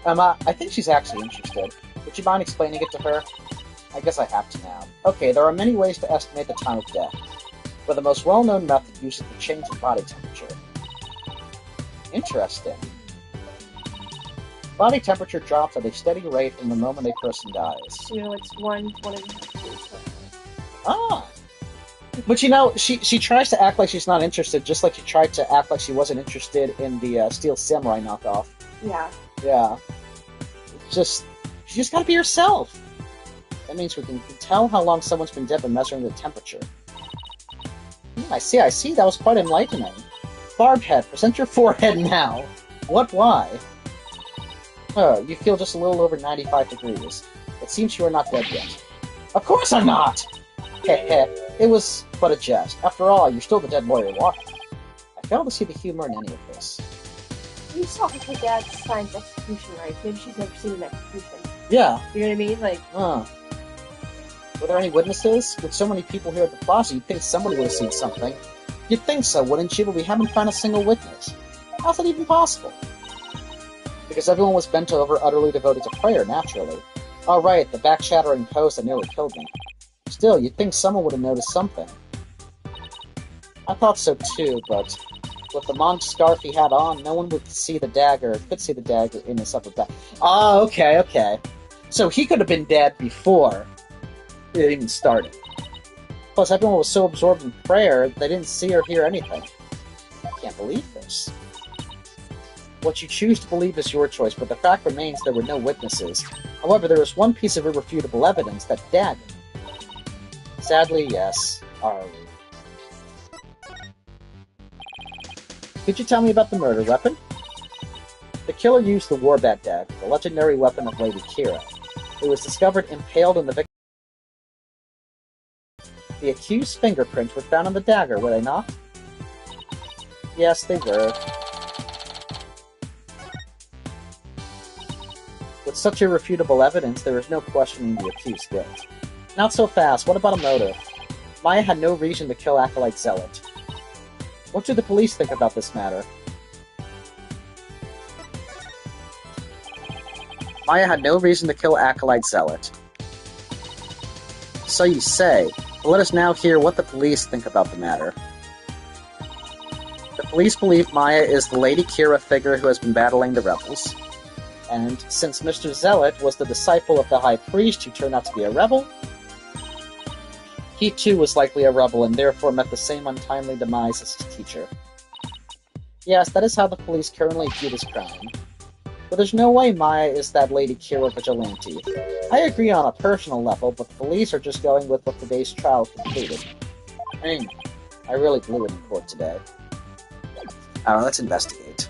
I think she's actually interested. Would you mind explaining it to her? I guess I have to now. Okay, there are many ways to estimate the time of death, but the most well-known method uses the change in body temperature. Interesting. Body temperature drops at a steady rate from the moment a person dies. You know, it's 1.5 years. Ah! But you know, she tries to act like she's not interested, just like she tried to act like she wasn't interested in the Steel Samurai knockoff. Yeah. Yeah. You just gotta be yourself. That means we can tell how long someone's been dead by measuring the temperature. I see. That was quite enlightening. Barbhead, present your forehead now. What, why? You feel just a little over 95 degrees. It seems you are not dead yet. Of course I'm not! Heh, it was but a jest. After all, you're still the dead warrior walking. I fail to see the humor in any of this. You saw her dad's science execution, right? Maybe she's never seen an execution. Yeah. You know what I mean? Like... Were there any witnesses? With so many people here at the plaza, you'd think somebody would have seen something. You'd think so, wouldn't you? But we haven't found a single witness. How's that even possible? Because everyone was bent over, utterly devoted to prayer, naturally. Oh, right, the back-shattering pose that nearly killed me. Still, you'd think someone would have noticed something. I thought so too, but with the monk scarf he had on, no one could see the dagger in his upper back. Oh, okay. So he could have been dead before it even started. Plus, everyone was so absorbed in prayer, they didn't see or hear anything. I can't believe this. What you choose to believe is your choice, but the fact remains there were no witnesses. However, there is one piece of irrefutable evidence, that dagger. Sadly, yes. Could you tell me about the murder weapon? The killer used the Warbat dagger, the legendary weapon of Lady Kira. It was discovered impaled in the victim. The accused's fingerprints were found on the dagger, were they not? Yes, they were. With such irrefutable evidence, there is no questioning the accused's guilt. Not so fast. What about a motive? Maya had no reason to kill Acolyte Zeh'lot. What do the police think about this matter? Maya had no reason to kill Acolyte Zeh'lot. So you say, but let us now hear what the police think about the matter. The police believe Maya is the Lady Kira figure who has been battling the rebels. And since Mr. Zeh'lot was the disciple of the High Priest who turned out to be a rebel, he too was likely a rebel and therefore met the same untimely demise as his teacher. Yes, that is how the police currently view this crime. But there's no way Maya is that Lady Kira vigilante. I agree on a personal level, but the police are just going with what today's trial concluded. I really blew it in court today. Alright, let's investigate.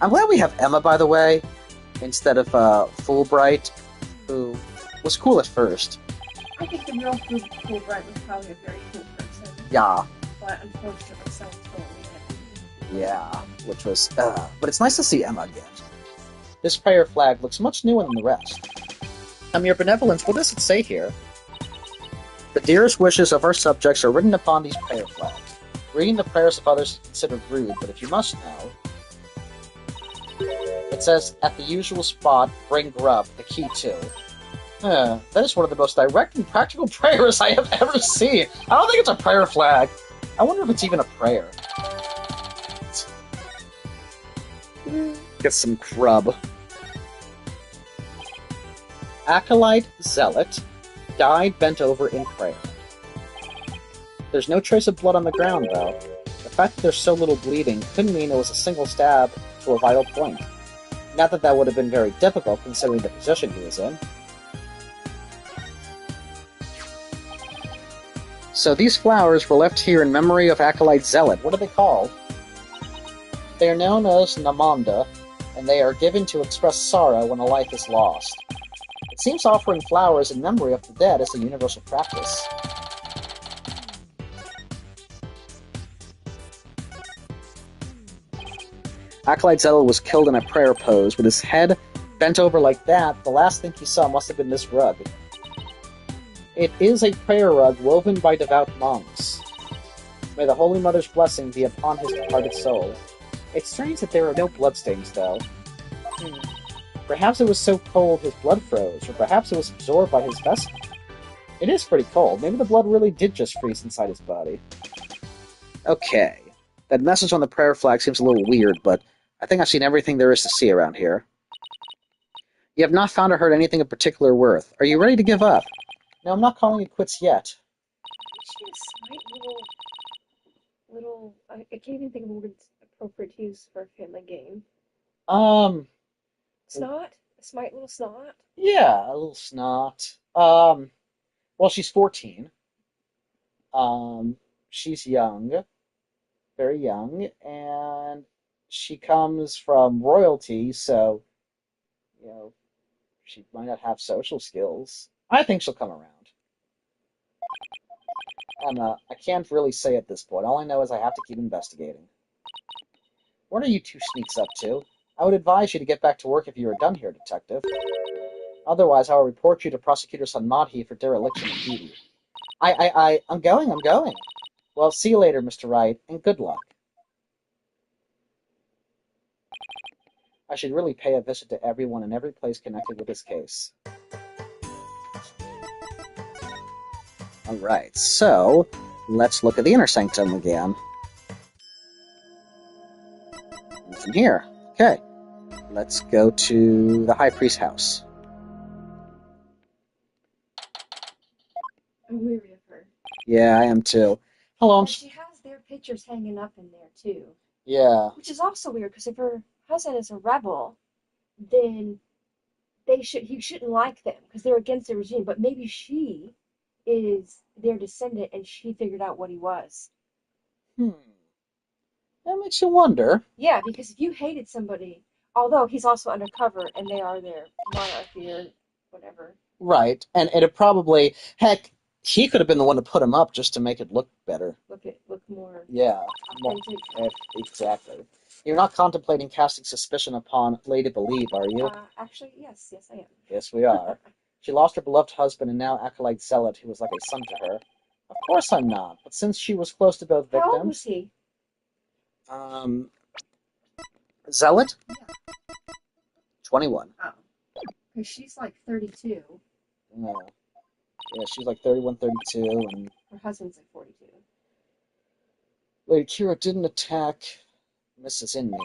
I'm glad we have Emma, by the way, instead of Fulbright, who was cool at first. I think the real Fulbright was probably a very cool person. Yeah. But unfortunately, someone totally had. Yeah, which was, but it's nice to see Emma again. This prayer flag looks much newer than the rest. Your benevolence, what does it say here? The dearest wishes of our subjects are written upon these prayer flags. Reading the prayers of others is considered rude, but if you must know, it says, at the usual spot, bring grub, the key to. That is one of the most direct and practical prayers I have ever seen. I don't think it's a prayer flag. I wonder if it's even a prayer. Get some grub. Acolyte Zealot died bent over in prayer. There's no trace of blood on the ground, though. The fact that there's so little bleeding could mean it was a single stab to a vital point. Not that that would have been very difficult, considering the position he was in. So these flowers were left here in memory of Acolyte Zealot. What are they called? They are known as Namanda, and they are given to express sorrow when a life is lost. It seems offering flowers in memory of the dead is a universal practice. Acolyte Zealot was killed in a prayer pose, with his head bent over like that. The last thing he saw must have been this rug. It is a prayer rug woven by devout monks. May the Holy Mother's blessing be upon his departed soul. It's strange that there are no bloodstains, though. Perhaps it was so cold his blood froze, or perhaps it was absorbed by his vessel. It is pretty cold. Maybe the blood really did just freeze inside his body. Okay. That message on the prayer flag seems a little weird, but I think I've seen everything there is to see around here. You have not found or heard anything of particular worth. Are you ready to give up? No, I'm not calling it quits yet. Actually, a slight little. I can't even think of a word appropriate to use for a family game. Snot? A slight little snot? Yeah, a little snot. Well, she's 14. She's young, very young, and she comes from royalty, so, you know, she might not have social skills. I think she'll come around. And, I can't really say at this point. All I know is I have to keep investigating. What are you two sneaks up to? I would advise you to get back to work if you are done here, Detective. Otherwise, I will report you to Prosecutor Sanmadhi for dereliction of duty. I'm going. Well, see you later, Mr. Wright, and good luck. I should really pay a visit to everyone in every place connected with this case. Alright, so let's look at the inner sanctum again. Nothing here. Okay. Let's go to the High Priest's house. I'm weary of her. Yeah, I am too. Hello, And she has their pictures hanging up in there too. Yeah. Which is also weird because if her husband is a rebel, then he shouldn't like them because they're against the regime. But maybe she is their descendant and she figured out what he was. That makes you wonder. Yeah, because if you hated somebody, although he's also undercover and they are their monarchy or whatever. Right, and it probably, heck, he could have been the one to put him up just to make it look better. Look more Yeah, authentic. exactly. You're not contemplating casting suspicion upon Lady Believe, are you? Actually, yes, I am. Yes, we are. She lost her beloved husband and now Acolyte Zealot, who was like a son to her. Of course I'm not, but since she was close to both How old was victims... he? Zealot? Yeah. 21. Oh. Because she's like 32. No. Yeah, she's like 31, 32, and... Her husband's like 42. Lady Kira didn't attack Mrs. Inmate.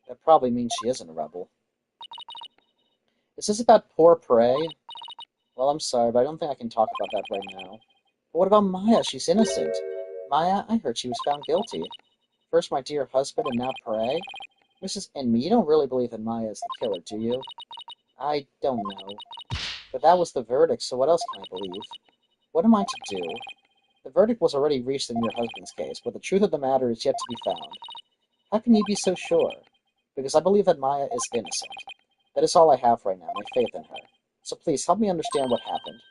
That probably means she isn't a rebel. Is this about poor prey? Well, I'm sorry, but I don't think I can talk about that right now. But what about Maya? She's innocent. Maya, I heard she was found guilty. First my dear husband, and now prey? Mrs. Inmate, you don't really believe that Maya is the killer, do you? I don't know. But that was the verdict, so what else can I believe? What am I to do? The verdict was already reached in your husband's case, but the truth of the matter is yet to be found. How can you be so sure? Because I believe that Maya is innocent. That is all I have right now, my faith in her. So please, help me understand what happened.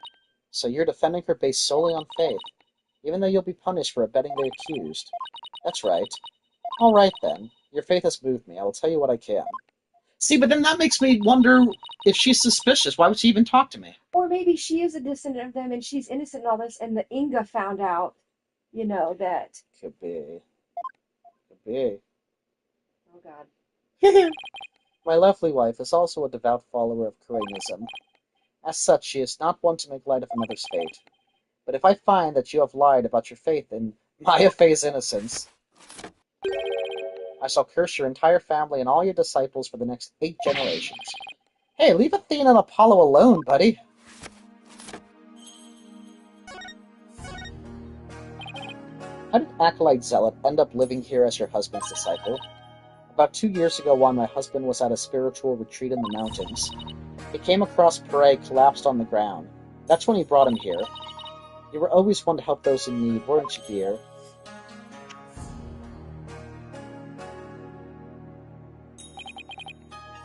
So you're defending her based solely on faith, even though you'll be punished for abetting the accused. That's right. All right, then. Your faith has moved me. I will tell you what I can. See, but then that makes me wonder if she's suspicious. Why would she even talk to me? Or maybe she is a descendant of them and she's innocent in all this, and the Inga found out, that... Could be. Could be. Oh, God. My lovely wife is also a devout follower of Khura'ism. As such, she is not one to make light of another's fate. But if I find that you have lied about your faith in Maya Fey's innocence, I shall curse your entire family and all your disciples for the next 8 generations. Hey, leave Athena and Apollo alone, buddy. How did Acolyte Zealot end up living here as your husband's disciple? About 2 years ago, while my husband was at a spiritual retreat in the mountains, he came across Pere collapsed on the ground. That's when he brought him here. You were always one to help those in need, weren't you, dear?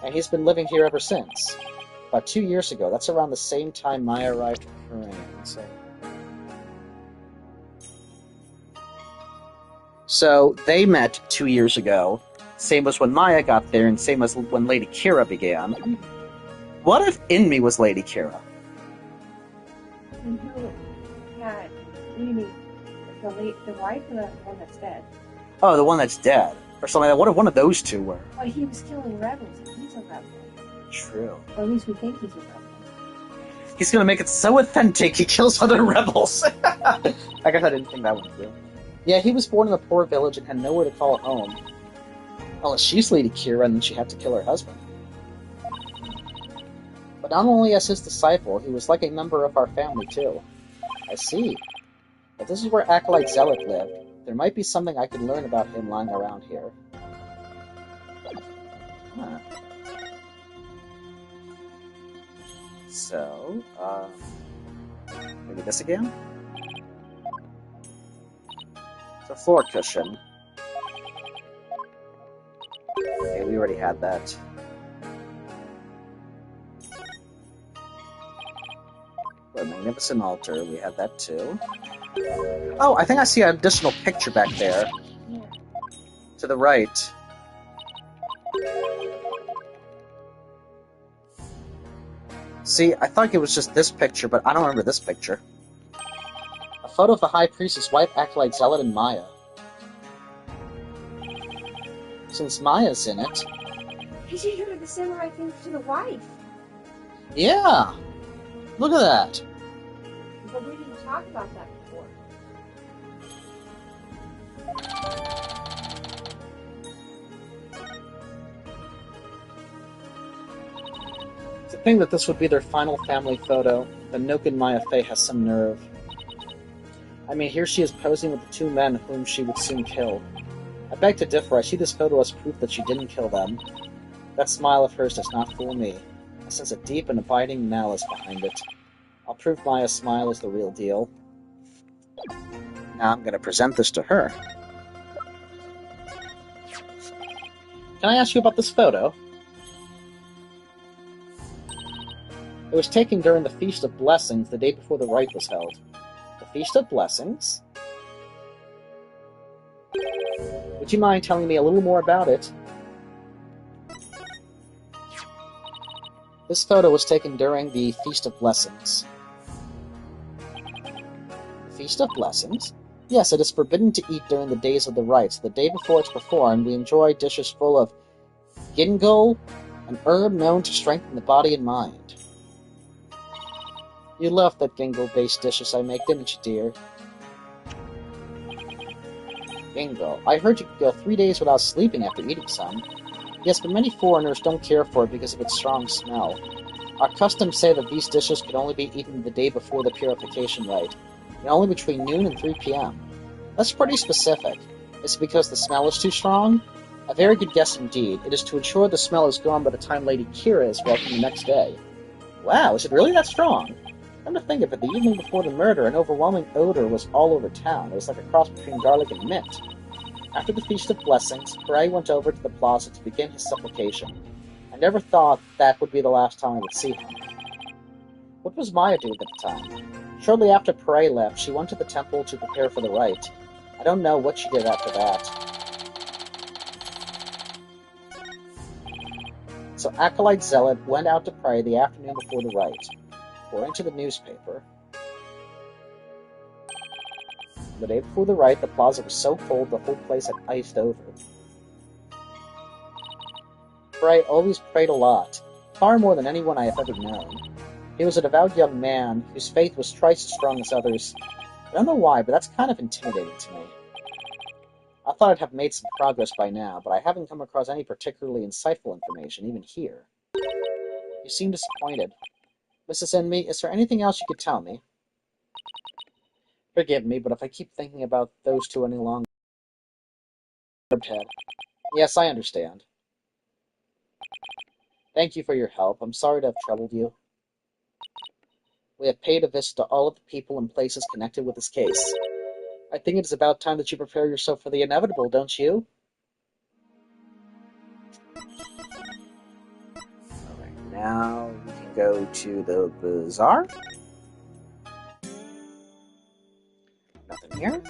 And he's been living here ever since. About 2 years ago, that's around the same time Maya arrived from Khura'in. So they met 2 years ago. Same as when Maya got there, and same as when Lady Kira began. What if Inmi was Lady Kira? And who had, what do you mean? The wife or the one that's dead? Oh, the one that's dead. Or something like that. What if one of those two were? Well, he was killing rebels, and he's a rebel. True. Or at least we think he's a rebel. He's gonna make it so authentic he kills other rebels. I guess I didn't think that one through. Yeah, he was born in a poor village and had nowhere to call home. Unless she's Lady Kira and then she had to kill her husband. But not only as his disciple, he was like a member of our family too. I see. If this is where Acolyte Zealot lived, there might be something I could learn about him lying around here. Huh. So, maybe this again? It's a floor cushion. Okay, we already had that. The Magnificent Altar, we had that too. Oh, I think I see an additional picture back there. Yeah. To the right. See, I thought it was just this picture, but I don't remember this picture. A photo of the High Priestess, wife, Acolyte Zealot, and Maya. Since Maya's in it... He should do the samurai thing to the wife. Yeah! Look at that! But we didn't talk about that before. To think that this would be their final family photo, the Noken Maya Fey has some nerve. I mean, here she is posing with the 2 men whom she would soon kill. I beg to differ, I see this photo as proof that she didn't kill them. That smile of hers does not fool me. I sense a deep and abiding malice behind it. I'll prove Maya's smile is the real deal. Now I'm going to present this to her. Can I ask you about this photo? It was taken during the Feast of Blessings, the day before the rite was held. The Feast of Blessings? Would you mind telling me a little more about it? This photo was taken during the Feast of Blessings. The Feast of Blessings? Yes, it is forbidden to eat during the days of the rites. The day before it's performed, we enjoy dishes full of gingo, an herb known to strengthen the body and mind. You loved that gingo-based dishes I make, didn't you, dear? Gingo. I heard you could go 3 days without sleeping after eating some. Yes, but many foreigners don't care for it because of its strong smell. Our customs say that these dishes can only be eaten the day before the purification rite, and only between noon and 3 p.m. That's pretty specific. Is it because the smell is too strong? A very good guess indeed. It is to ensure the smell is gone by the time Lady Kira is welcome the next day. Wow, is it really that strong? Come to think of it, the evening before the murder, an overwhelming odor was all over town. It was like a cross between garlic and mint. After the Feast of Blessings, Pere went over to the plaza to begin his supplication. I never thought that would be the last time I would see him. What was Maya doing at the time? Shortly after Pere left, she went to the temple to prepare for the rite. I don't know what she did after that. So Acolyte Zealot went out to pray the afternoon before the rite. According to the newspaper, the day before the rite, the plaza was so cold the whole place had iced over. Pray always prayed a lot, far more than anyone I have ever known. He was a devout young man whose faith was twice as strong as others. I don't know why, but that's kind of intimidating to me. I thought I'd have made some progress by now, but I haven't come across any particularly insightful information, even here. You seem disappointed. Mrs. Enmy, is there anything else you could tell me? Forgive me, but if I keep thinking about those two any longer... Head. Yes, I understand. Thank you for your help. I'm sorry to have troubled you. We have paid a visit to all of the people and places connected with this case. I think it is about time that you prepare yourself for the inevitable, don't you? Alright, now we can go to the bazaar. Nothing here.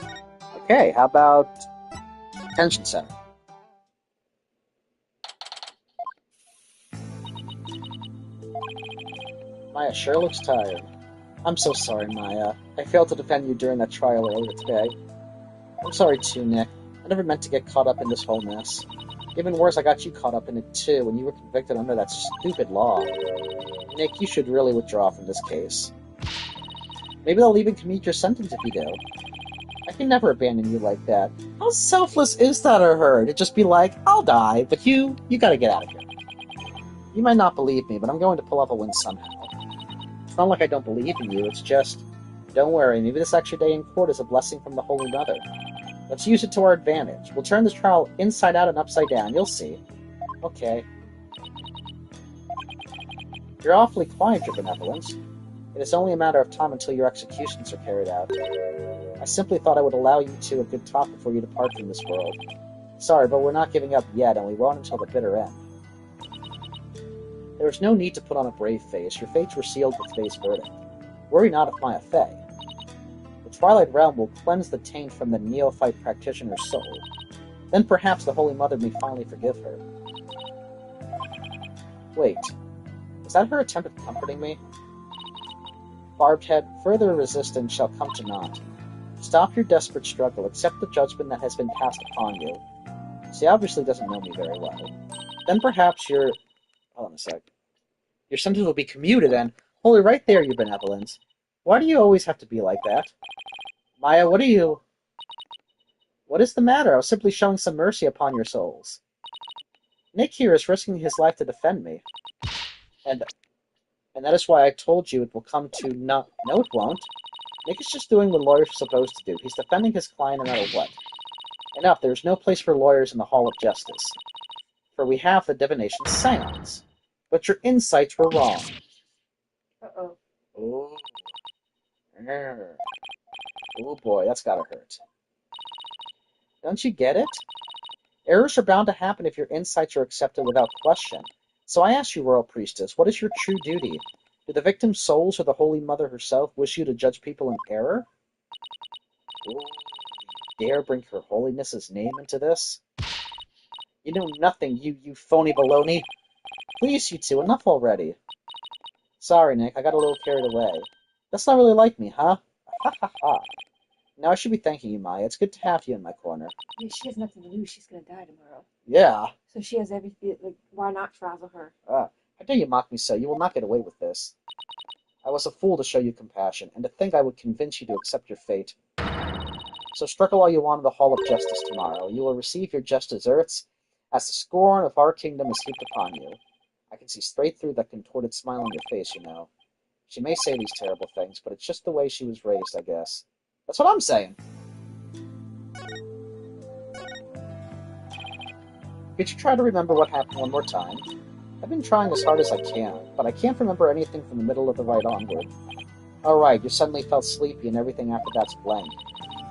Okay, how about Detention Center? Maya sure looks tired. I'm so sorry, Maya. I failed to defend you during that trial earlier today. I'm sorry too, Nick. I never meant to get caught up in this whole mess. Even worse, I got you caught up in it too, when you were convicted under that stupid law. Nick, you should really withdraw from this case. Maybe they'll even commute your sentence if you do. I can never abandon you like that. How selfless is that of her to just be like, I'll die, but you gotta get out of here. You might not believe me, but I'm going to pull off a win somehow. It's not like I don't believe in you, it's just... Don't worry, maybe this extra day in court is a blessing from the Holy Mother. Let's use it to our advantage. We'll turn this trial inside out and upside down, you'll see. Okay. You're awfully quiet, Your Benevolence. It is only a matter of time until your executions are carried out. I simply thought I would allow you two a good talk before you depart from this world. Sorry, but we're not giving up yet, and we won't until the bitter end. There is no need to put on a brave face. Your fates were sealed with today's verdict. Worry not of Maya Fey. The Twilight Realm will cleanse the taint from the neophyte practitioner's soul. Then perhaps the Holy Mother may finally forgive her. Wait, is that her attempt at comforting me? Barbed Head, further resistance shall come to naught. Stop your desperate struggle, accept the judgment that has been passed upon you. She obviously doesn't know me very well. Then perhaps your... Hold on a sec. Your sentence will be commuted and... Hold it right there, Your Benevolence. Why do you always have to be like that? Maya, what are you... What is the matter? I was simply showing some mercy upon your souls. Nick here is risking his life to defend me. And that is why I told you it will come to not... No, it won't. Nick is just doing what lawyers are supposed to do. He's defending his client no matter what. Enough, there is no place for lawyers in the Hall of Justice. For we have the divination seance. But your insights were wrong. Uh-oh. Oh. Oh boy, that's gotta hurt. Don't you get it? Errors are bound to happen if your insights are accepted without question. So I ask you, Royal Priestess, what is your true duty? Do the victims' souls or the Holy Mother herself wish you to judge people in error? Oh, you dare bring Her Holiness's name into this? You know nothing, you phony baloney. Please, you two, enough already. Sorry, Nick, I got a little carried away. That's not really like me, huh? Ha ha ha. Now I should be thanking you, Maya. It's good to have you in my corner. Yeah, she has nothing to lose. She's gonna die tomorrow. Yeah. So she has everything. Like, why not frazzle her? How dare you mock me so? You will not get away with this. I was a fool to show you compassion, and to think I would convince you to accept your fate. So struggle all you want in the Hall of Justice tomorrow. You will receive your just deserts, as the scorn of our kingdom is heaped upon you. I can see straight through that contorted smile on your face, you know. She may say these terrible things, but it's just the way she was raised, I guess. That's what I'm saying. Could you try to remember what happened one more time? I've been trying as hard as I can, but I can't remember anything from the middle of the right onward. Alright, you suddenly felt sleepy and everything after that's blank.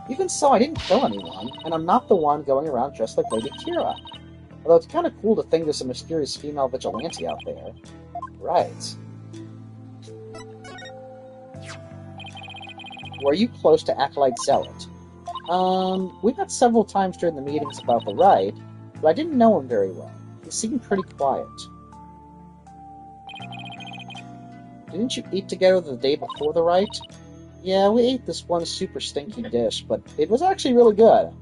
Even so, I didn't kill anyone, and I'm not the one going around dressed like Lady Kira. Although it's kind of cool to think there's a mysterious female vigilante out there. Right. Were you close to Acolyte Zeh'lot? We met several times during the meetings about the rite, but I didn't know him very well. He seemed pretty quiet. Didn't you eat together the day before the rite? Yeah, we ate this one super stinky dish, but it was actually really good.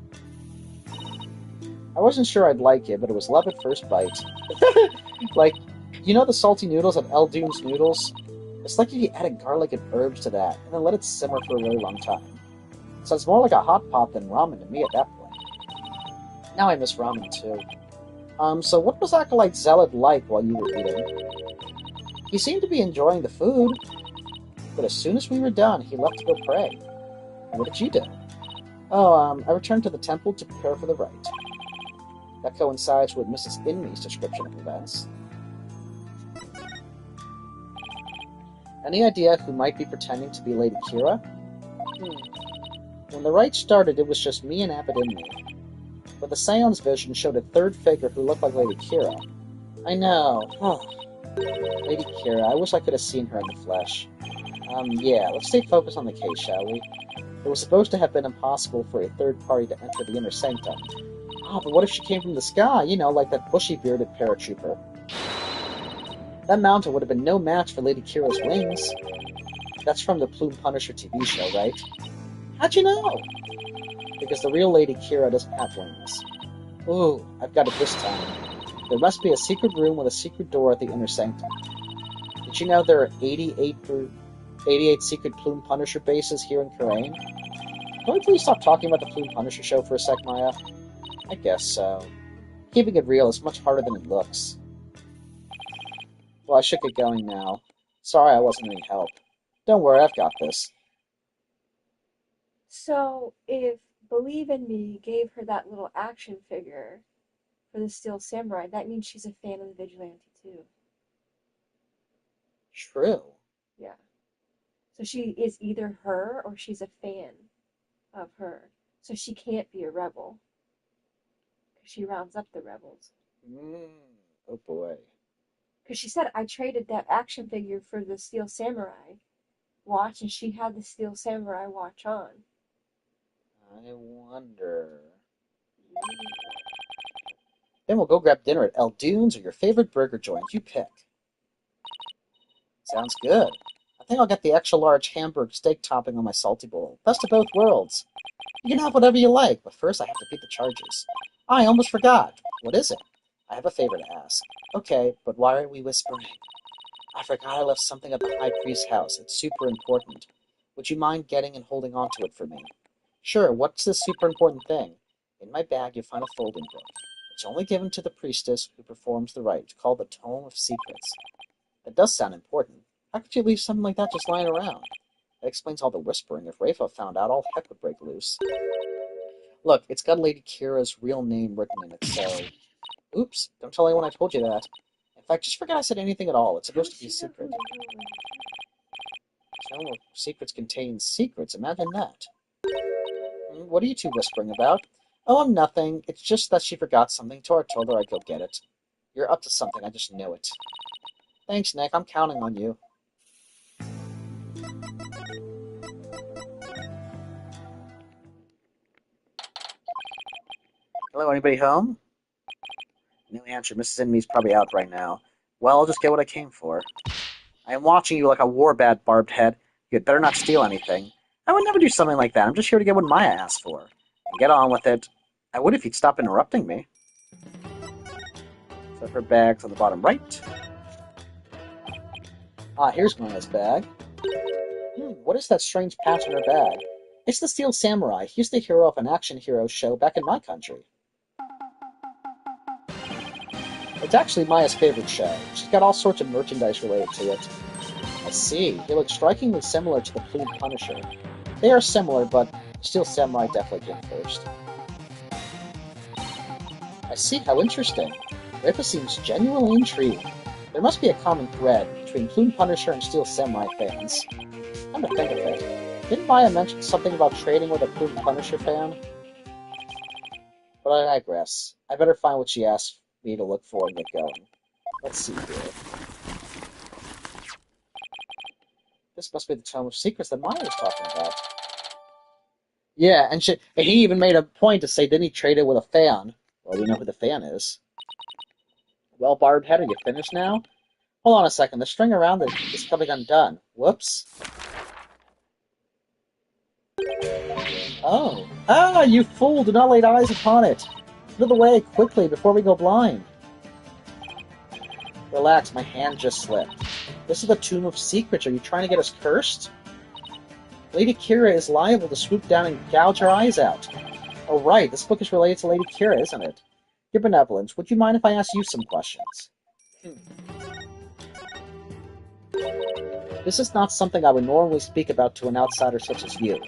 I wasn't sure I'd like it, but it was love at first bite. Like, you know the salty noodles at Eldune's Noodles? It's like if you added garlic and herbs to that, and then let it simmer for a really long time. So it's more like a hot pot than ramen to me at that point. Now I miss ramen too. So what was Acolyte Zeh'lot like while you were eating? He seemed to be enjoying the food, but as soon as we were done, he left to go pray. And what did you do? Oh, I returned to the temple to prepare for the rite. That coincides with Mrs. Inmy's description of events. Any idea who might be pretending to be Lady Kira? When the rite started, it was just me and Abbot Inmy. But the seance vision showed a third figure who looked like Lady Kira. I know. Lady Kira, I wish I could have seen her in the flesh. Yeah, let's stay focused on the case, shall we? It was supposed to have been impossible for a third party to enter the inner sanctum. But what if she came from the sky? You know, like that bushy-bearded paratrooper. That mountain would have been no match for Lady Kira's wings. That's from the Plume Punisher TV show, right? How'd you know? Because the real Lady Kira doesn't have wings. Ooh, I've got it this time. There must be a secret room with a secret door at the inner sanctum. Did you know there are 88 secret Plume Punisher bases here in Khura'in? Can we please stop talking about the Plume Punisher show for a sec, Maya? I guess so. Keeping it real is much harder than it looks. Well, I should get going now. Sorry I wasn't any help. Don't worry, I've got this. So, if Believe in Me gave her that little action figure for the Steel Samurai, that means she's a fan of the Vigilante too. True. Yeah. So she is either her or she's a fan of her. So she can't be a rebel. Because she rounds up the rebels. Oh boy. Because she said, I traded that action figure for the Steel Samurai watch, and she had the Steel Samurai watch on. I wonder... Then we'll go grab dinner at El Dunes or your favorite burger joint. You pick. Sounds good. I think I'll get the extra large hamburger steak topping on my salty bowl. Best of both worlds. You can have whatever you like, but first I have to beat the charges. I almost forgot. What is it? I have a favor to ask. Okay, but why are we whispering? I forgot I left something at the High Priest's house. It's super important. Would you mind getting and holding on to it for me? Sure, what's this super important thing? In my bag you'll find a folding book. It's only given to the priestess who performs the rite. It's called the Tome of Secrets. That does sound important. How could you leave something like that just lying around? That explains all the whispering. If Rafa found out, all heck would break loose. Look, it's got Lady Kira's real name written in it, so... Oops, don't tell anyone I told you that. In fact, just forget I said anything at all. It's supposed to be a secret. Tome of Secrets contains secrets. Imagine that. What are you two whispering about? Oh, I'm nothing. It's just that she forgot something, so I told her I'd go get it. You're up to something, I just know it. Thanks, Nick. I'm counting on you. Hello, anybody home? No answer. Mrs. Inmy's probably out right now. Well, I'll just get what I came for. I am watching you like a war-bat, barbed head. You'd better not steal anything. I would never do something like that. I'm just here to get what Maya asked for. And get on with it. I would if you'd stop interrupting me. So her bag's on the bottom right. Ah, here's Maya's bag. What is that strange patch on her bag? It's the Steel Samurai. He's the hero of an action hero show back in my country. It's actually Maya's favorite show. She's got all sorts of merchandise related to it. I see. They look strikingly similar to the Plume Punisher. They are similar, but Steel Samurai definitely came first. I see. How interesting. Ripa seems genuinely intrigued. There must be a common thread between Plume Punisher and Steel Samurai fans. Come to think of it, didn't Maya mention something about trading with a Plume Punisher fan? But I digress. I better find what she asked me to look for and get going. Let's see here. This must be the Tome of Secrets that Maya was talking about. Yeah, and he even made a point to say, didn't he trade it with a fan? Well, we know who the fan is. Well, Barbed Head, are you finished now? Hold on a second, the string around it is coming undone. Whoops. Oh. Ah, you fool! Do not lay eyes upon it! Get out of the way, quickly, before we go blind. Relax, my hand just slipped. This is the Tomb of Secrets. Are you trying to get us cursed? Lady Kira is liable to swoop down and gouge our eyes out. Oh, right. This book is related to Lady Kira, isn't it? Your benevolence, would you mind if I ask you some questions? This is not something I would normally speak about to an outsider such as you.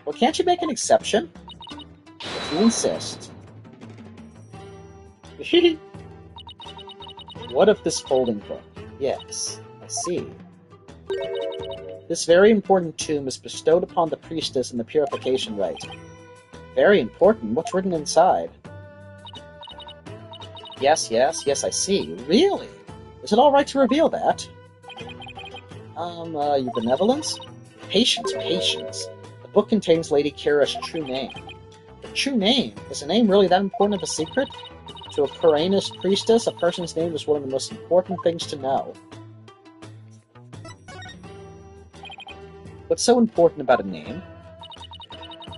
Well, can't you make an exception? If you insist. What of this folding book? Yes, I see. This very important tomb is bestowed upon the priestess in the purification rite. Very important? What's written inside? Yes, I see. Really? Is it all right to reveal that? Your benevolence? Patience. The book contains Lady Kira's true name. Her true name? Is a name really that important of a secret? To a Khura'in priestess, a person's name is one of the most important things to know. What's so important about a name?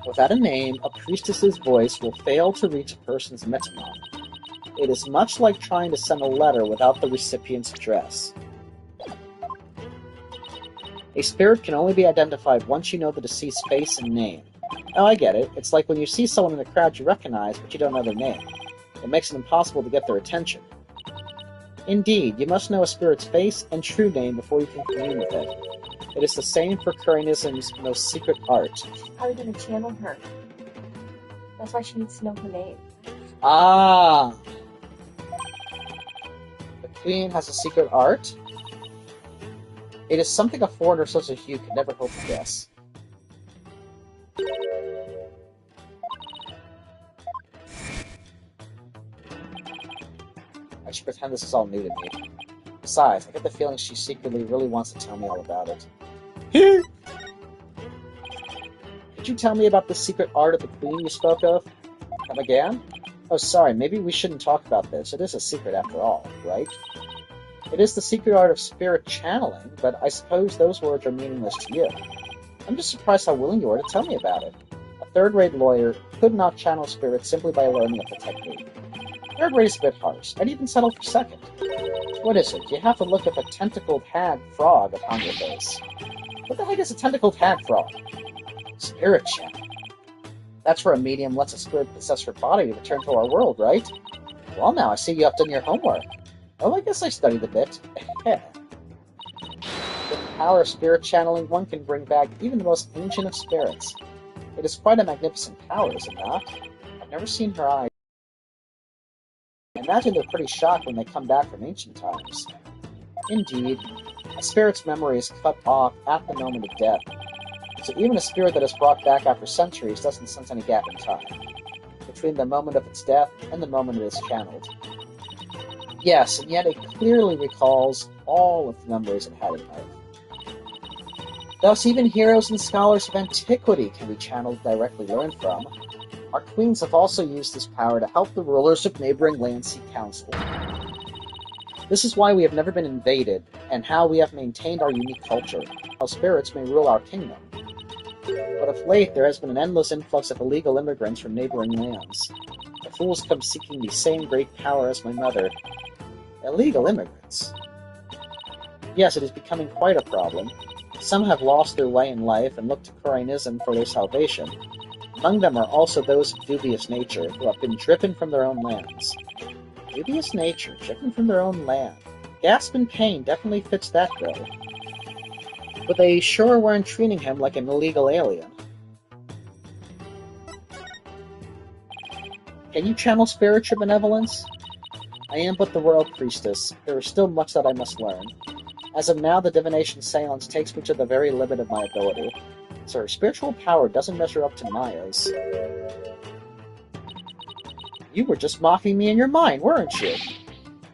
Without a name, a priestess's voice will fail to reach a person's metamon. It is much like trying to send a letter without the recipient's address. A spirit can only be identified once you know the deceased's face and name. Oh, I get it. It's like when you see someone in a crowd you recognize, but you don't know their name. It makes it impossible to get their attention. Indeed, you must know a spirit's face and true name before you can commune with it. It is the same for Khura'in's most secret art. How are we going to channel her? That's why she needs to know her name. Ah! The Queen has a secret art? It is something a foreigner such as you could never hope to guess. I should pretend this is all new to me. Besides, I get the feeling she secretly really wants to tell me all about it. Could you tell me about the secret art of the Queen you spoke of? Come again? Oh, sorry, maybe we shouldn't talk about this. It is a secret after all, right? It is the secret art of spirit channeling, but I suppose those words are meaningless to you. I'm just surprised how willing you are to tell me about it. A third-rate lawyer could not channel spirits simply by learning of the technique. Third rate is a bit harsh. I'd even settle for second. What is it? You have to look at the tentacled hag frog upon your face. What the heck is a tentacled hag frog? Spirit channel. That's where a medium lets a spirit possess her body to return to our world, right? Well, now I see you have done your homework. Oh, I guess I studied a bit. With the power of spirit channeling, one can bring back even the most ancient of spirits. It is quite a magnificent power, is it not? I've never seen her eyes. I imagine they're pretty shocked when they come back from ancient times. Indeed, a spirit's memory is cut off at the moment of death, so even a spirit that is brought back after centuries doesn't sense any gap in time, between the moment of its death and the moment it is channeled. Yes, and yet it clearly recalls all of the memories it had in life. Thus, even heroes and scholars of antiquity can be channeled directly learned from. Our queens have also used this power to help the rulers of neighboring lands seek counsel. This is why we have never been invaded, and how we have maintained our unique culture, how spirits may rule our kingdom. But of late, there has been an endless influx of illegal immigrants from neighboring lands. The fools come seeking the same great power as my mother. Illegal immigrants. Yes, it is becoming quite a problem. Some have lost their way in life and look to Khura'ism for their salvation. Among them are also those of dubious nature, who have been driven from their own lands. Dubious nature, driven from their own land. Gasp in pain definitely fits that bill. But they sure weren't treating him like an illegal alien. Can you channel spiritual benevolence? I am but the royal priestess. There is still much that I must learn. As of now, the divination seance takes me to the very limit of my ability. So her spiritual power doesn't measure up to Maya's. You were just mocking me in your mind, weren't you?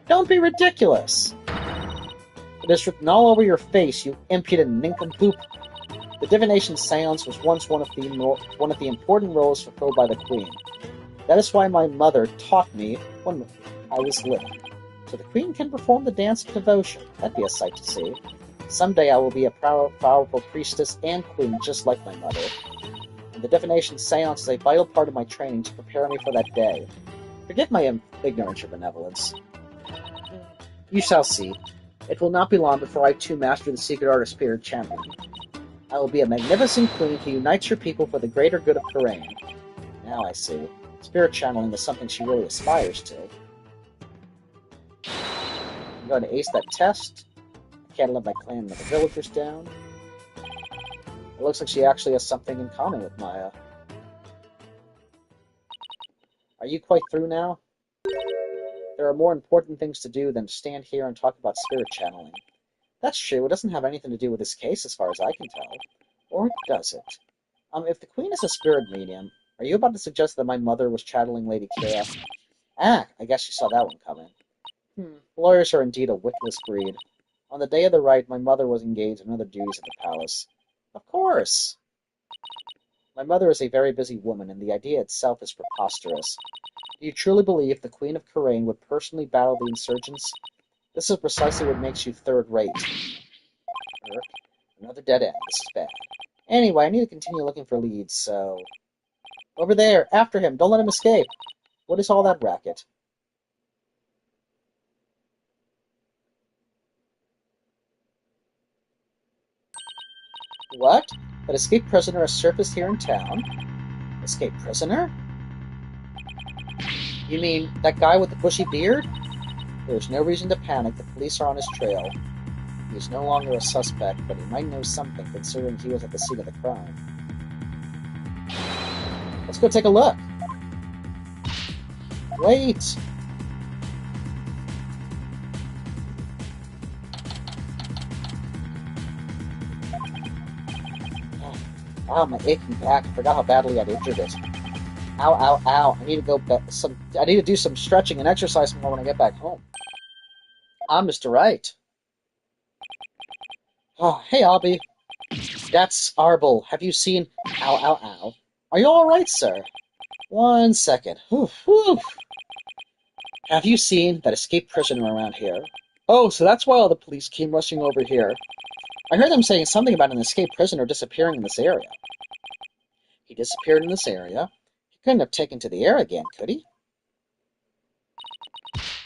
Don't be ridiculous! It is written all over your face, you impudent nincompoop. The divination seance was once one of the important roles fulfilled by the queen. That is why my mother taught me when I was little. So the queen can perform the dance of devotion. That'd be a sight to see. Someday I will be a powerful priestess and queen just like my mother. And the divination seance is a vital part of my training to prepare me for that day. Forgive my ignorance or benevolence. You shall see. It will not be long before I too master the secret art of spirit channeling. I will be a magnificent queen who unites her people for the greater good of Khura'in. Now I see. Spirit channeling is something she really aspires to. I'm going to ace that test. I can't let my clan and the villagers down. It looks like she actually has something in common with Maya. Are you quite through now? There are more important things to do than to stand here and talk about spirit channeling. That's true, it doesn't have anything to do with this case as far as I can tell. Or does it? If the Queen is a spirit medium, are you about to suggest that my mother was channeling Lady Kira? Ah, I guess you saw that one coming. Lawyers are indeed a witless breed. On the day of the rite, my mother was engaged in other duties at the palace. Of course! My mother is a very busy woman, and the idea itself is preposterous. Do you truly believe the Queen of Khura'in would personally battle the insurgents? This is precisely what makes you third-rate. Another dead end. This is bad. Anyway, I need to continue looking for leads, so... Over there! After him! Don't let him escape! What is all that racket? What? That escaped prisoner has surfaced here in town? Escaped prisoner? You mean that guy with the bushy beard? There's no reason to panic. The police are on his trail. He is no longer a suspect, but he might know something, considering he was at the scene of the crime. Let's go take a look. Wait! Ah, my aching back. I forgot how badly I'd injured it. Ow, ow, ow. I need to do some stretching and exercise more when I get back home. Ah, Mr. Wright. Oh, hey, Albie. That's Arbel. Have you seen... Ow, ow, ow. Are you alright, sir? 1 second. Whew, whew. Have you seen that escaped prisoner around here? Oh, so that's why all the police came rushing over here. I heard them saying something about an escaped prisoner disappearing in this area. He disappeared in this area? He couldn't have taken to the air again, could he?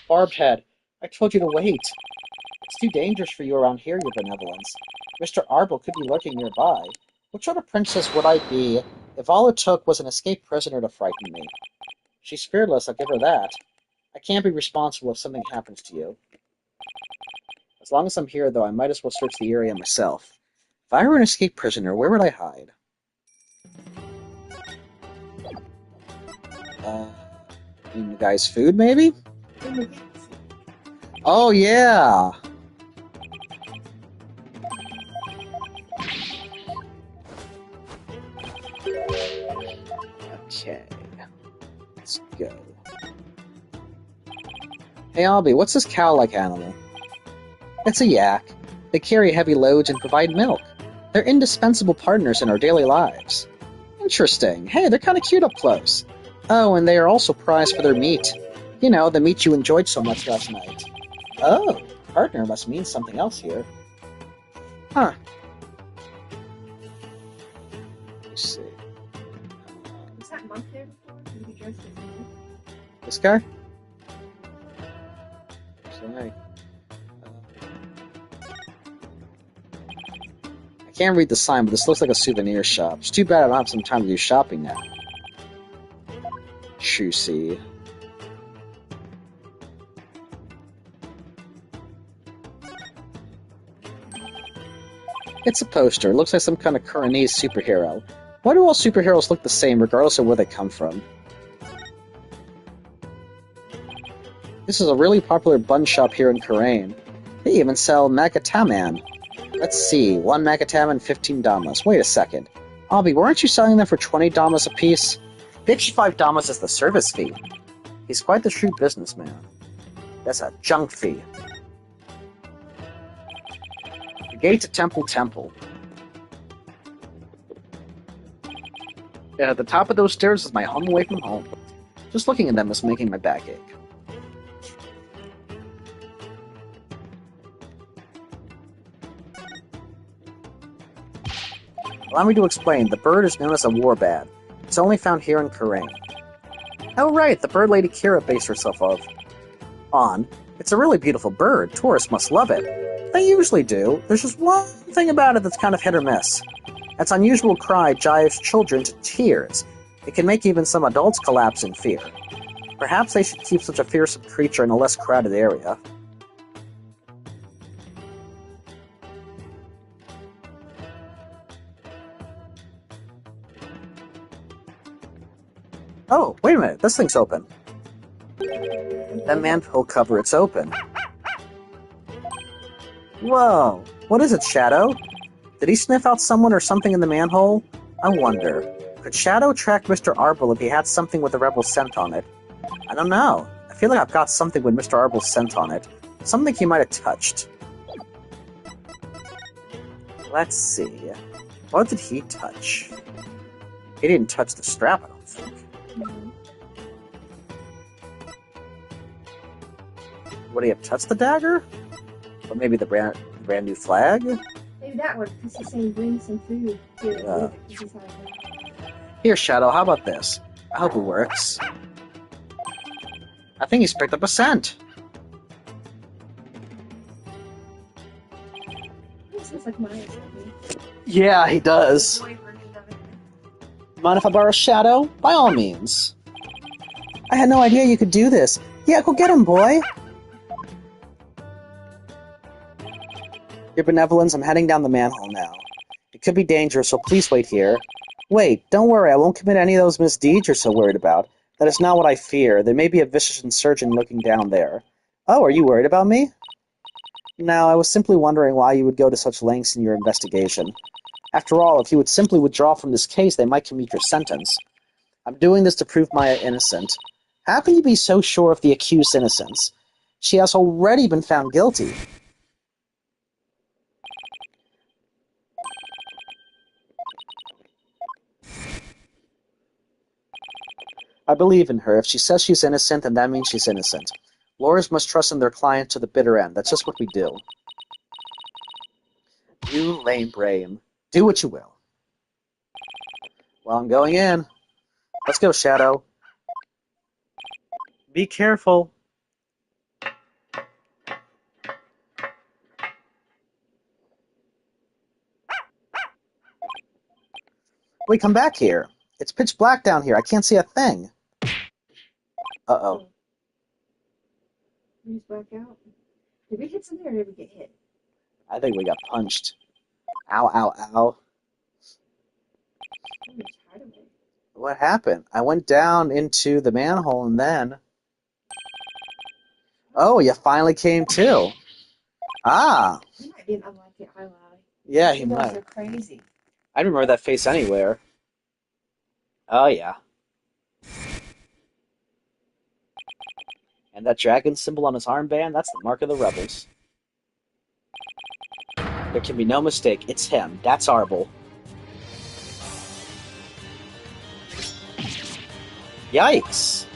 Barbed head, I told you to wait. It's too dangerous for you around here, your benevolence. Mr. Arbel could be lurking nearby. What sort of princess would I be if all it took was an escaped prisoner to frighten me? She's fearless, I'll give her that. I can't be responsible if something happens to you. As long as I'm here, though, I might as well search the area myself. If I were an escaped prisoner, where would I hide? In the guy's food, maybe? Oh, yeah! Okay. Let's go. Hey, Albie, what's this cow-like animal? It's a yak. They carry heavy loads and provide milk. They're indispensable partners in our daily lives. Interesting. Hey, they're kind of cute up close. Oh, and they are also prized for their meat. You know, the meat you enjoyed so much last night. Oh, partner must mean something else here. Huh. Let's see. Was that monk there before? Did he dress as monk? This guy? Sorry. I can't read the sign, but this looks like a souvenir shop. It's too bad I don't have some time to do shopping now. Juicy. It's a poster. It looks like some kind of Khura'in superhero. Why do all superheroes look the same, regardless of where they come from? This is a really popular bun shop here in Khura'in. They even sell Macataman. Let's see, 1 Macataman, 15 Damas. Wait a second. Albie, weren't you selling them for 20 Damas apiece? 55 Damas is the service fee. He's quite the shrewd businessman. That's a junk fee. The gate to Temple. At the top of those stairs is my home away from home. Just looking at them is making my back ache. Allow me to explain. The bird is known as a warbat. It's only found here in Khura'in. Oh right, the bird Lady Kira based herself on. It's a really beautiful bird. Tourists must love it. They usually do. There's just one thing about it that's kind of hit or miss. Its unusual cry drives children to tears. It can make even some adults collapse in fear. Perhaps they should keep such a fearsome creature in a less crowded area. Oh, wait a minute. This thing's open. That manhole cover, it's open. Whoa. What is it, Shadow? Did he sniff out someone or something in the manhole? I wonder. Could Shadow track Mr. Arbol if he had something with the rebel scent on it? I don't know. I feel like I've got something with Mr. Arbol's scent on it. Something he might have touched. Let's see. What did he touch? He didn't touch the strap, I don't think. Would he have touched the dagger? Or maybe the brand new flag? Maybe that one, because he's saying bring some food. Here, Shadow, how about this? I hope it works. I think he's picked up a scent. This looks like mine. Yeah, he does. Mind if I borrow Shadow? By all means. I had no idea you could do this. Yeah, go get him, boy. Your benevolence, I'm heading down the manhole now. It could be dangerous, so please wait here. Wait, don't worry, I won't commit any of those misdeeds you're so worried about. That is not what I fear. There may be a vicious insurgent looking down there. Oh, are you worried about me? No, I was simply wondering why you would go to such lengths in your investigation. After all, if you would simply withdraw from this case, they might commute your sentence. I'm doing this to prove Maya innocent. How can you be so sure of the accused's innocence? She has already been found guilty. I believe in her. If she says she's innocent, then that means she's innocent. Lawyers must trust in their client to the bitter end. That's just what we do. You lame brain. Do what you will. Well, I'm going in. Let's go, Shadow. Be careful. Wait, come back here. It's pitch black down here. I can't see a thing. Uh-oh. He's back out. Did we hit something or did we get hit? I think we got punched. Ow, ow, ow. What happened? I went down into the manhole and then... Oh, you finally came to. Ah. He might be an unlucky ally. Yeah, he might. Those are crazy. I remember that face anywhere. Oh, yeah. And that dragon symbol on his armband, that's the mark of the rebels. There can be no mistake. It's him. That's Arbol. Yikes.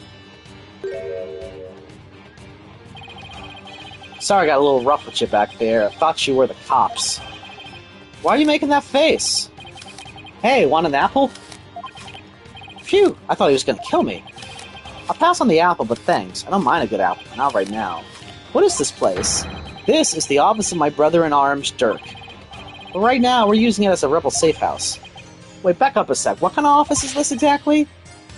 Sorry I got a little rough with you back there. I thought you were the cops. Why are you making that face? Hey, want an apple? Phew, I thought he was going to kill me. I'll pass on the apple, but thanks. I don't mind a good apple, not right now. What is this place? This is the office of my brother-in-arms, Dirk. But right now, we're using it as a rebel safe house. Wait, back up a sec. What kind of office is this exactly?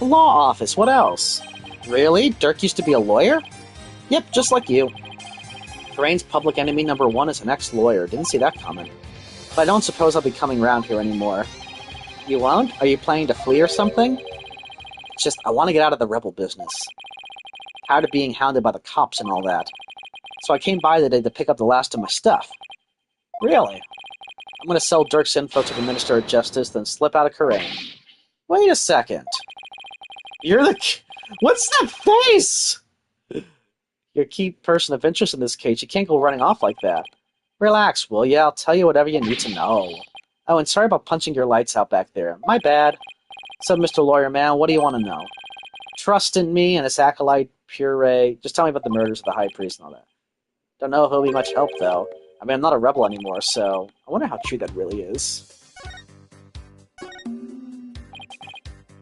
The law office. What else? Really? Dirk used to be a lawyer? Yep, just like you. Khura'in's public enemy number one is an ex-lawyer. Didn't see that coming. But I don't suppose I'll be coming around here anymore. You won't? Are you planning to flee or something? It's just, I want to get out of the rebel business. Tired of being hounded by the cops and all that. So I came by today to pick up the last of my stuff. Really? I'm going to sell Dirk's info to the Minister of Justice, then slip out of Khura'in. Wait a second. You're the... What's that face? You're a key person of interest in this case. You can't go running off like that. Relax, will ya? I'll tell you whatever you need to know. Oh, and sorry about punching your lights out back there. My bad. So, Mr. Lawyer Man, what do you want to know? Trust in me and his acolyte, Puree. Just tell me about the murders of the High Priest and all that. Don't know if he'll be much help, though. I mean, I'm not a rebel anymore, so I wonder how true that really is.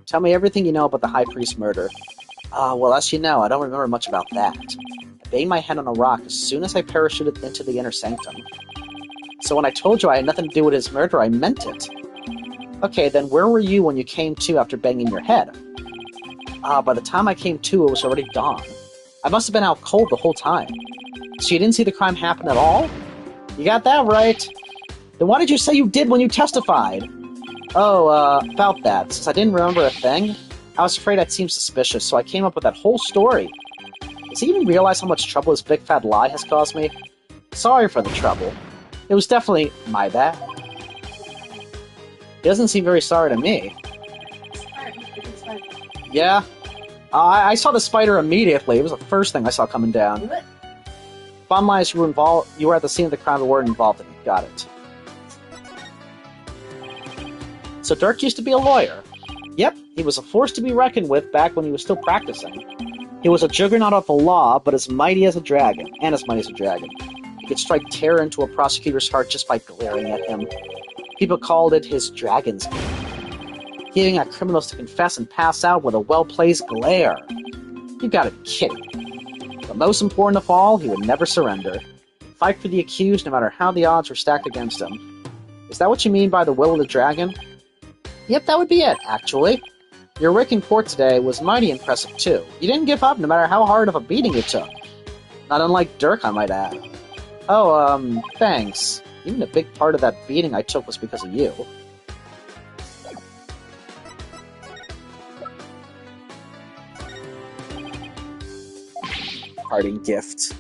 Tell me everything you know about the High Priest murder. Well, as you know, I don't remember much about that. I banged my head on a rock as soon as I parachuted into the inner sanctum. So when I told you I had nothing to do with his murder, I meant it. Okay, then where were you when you came to after banging your head? By the time I came to, it was already gone. I must have been out cold the whole time. So you didn't see the crime happen at all? You got that right. Then why did you say you did when you testified? Oh, about that. Since I didn't remember a thing, I was afraid I'd seem suspicious, so I came up with that whole story. Does he even realize how much trouble his big fat lie has caused me? Sorry for the trouble. It was definitely my bad. He doesn't seem very sorry to me. Yeah. I saw the spider immediately. It was the first thing I saw coming down. Bottom line is you were at the scene of the crime and weren't involved in it. Got it. So Dirk used to be a lawyer. Yep, he was a force to be reckoned with back when he was still practicing. He was a juggernaut of the law, but as mighty as a dragon. And as mighty as a dragon. He could strike terror into a prosecutor's heart just by glaring at him. People called it his dragon's glare. He even got criminals to confess and pass out with a well-placed glare. You gotta be kidding. But most important of all, he would never surrender. Fight for the accused no matter how the odds were stacked against him. Is that what you mean by the will of the dragon? Yep, that would be it, actually. Your work in court today was mighty impressive, too. You didn't give up no matter how hard of a beating you took. Not unlike Dirk, I might add. Oh, thanks. Even a big part of that beating I took was because of you. Parting gift.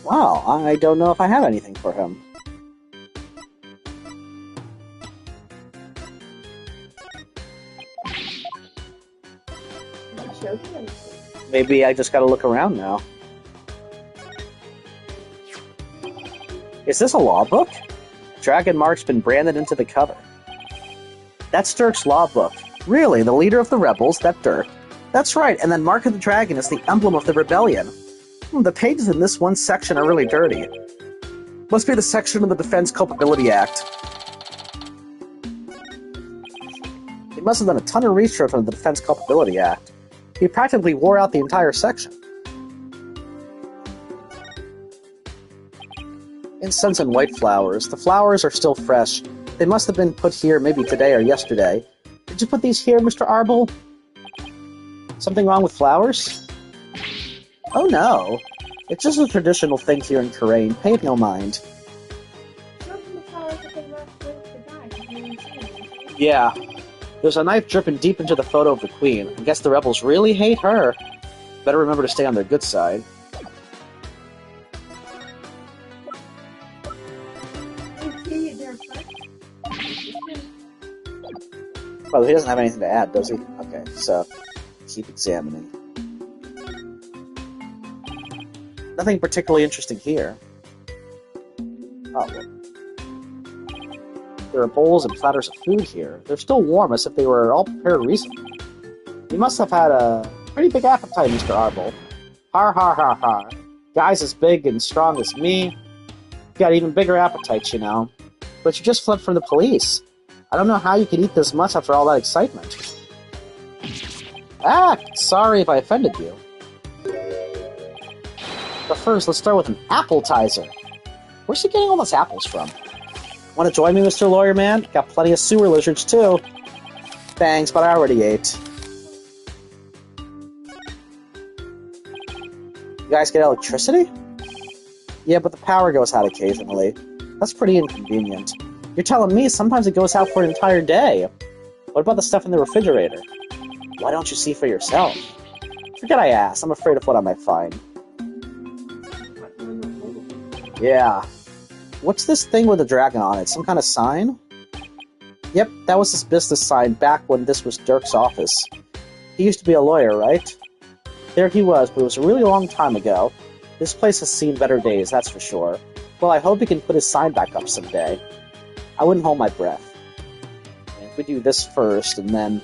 Wow, I don't know if I have anything for him. Maybe I just gotta look around now. Is this a law book? Dragon Mark's been branded into the cover. That's Dirk's law book. Really, the leader of the rebels, that Dirk. That's right, and then Mark of the Dragon is the emblem of the rebellion. The pages in this one section are really dirty. Must be the section of the Defense Culpability Act. He must have done a ton of research on the Defense Culpability Act. He practically wore out the entire section. Incense and white flowers. The flowers are still fresh. They must have been put here maybe today or yesterday. Did you put these here, Mr. Arbol? Something wrong with flowers? Oh no. It's just a traditional thing here in Khura'in. Pay it no mind. Yeah. There's a knife dripping deep into the photo of the Queen. I guess the rebels really hate her. Better remember to stay on their good side. Well, he doesn't have anything to add, does he? Okay, so keep examining. Nothing particularly interesting here. Oh, well. There are bowls and platters of food here. They're still warm, as if they were all prepared recently. You must have had a pretty big appetite, Mr. Arbol. Har har har har. Guys as big and strong as me. Got even bigger appetites, you know. But you just fled from the police. I don't know how you could eat this much after all that excitement. Ah, sorry if I offended you. But first, let's start with an appetizer. Where's he getting all those apples from? Want to join me, Mr. Lawyer Man? Got plenty of sewer lizards, too. Thanks, but I already ate. You guys get electricity? Yeah, but the power goes out occasionally. That's pretty inconvenient. You're telling me sometimes it goes out for an entire day. What about the stuff in the refrigerator? Why don't you see for yourself? Forget I asked. I'm afraid of what I might find. Yeah. What's this thing with a dragon on it? Some kind of sign? Yep, that was his business sign back when this was Dirk's office. He used to be a lawyer, right? There he was, but it was a really long time ago. This place has seen better days, that's for sure. Well, I hope he can put his sign back up someday. I wouldn't hold my breath. If we do this first, and then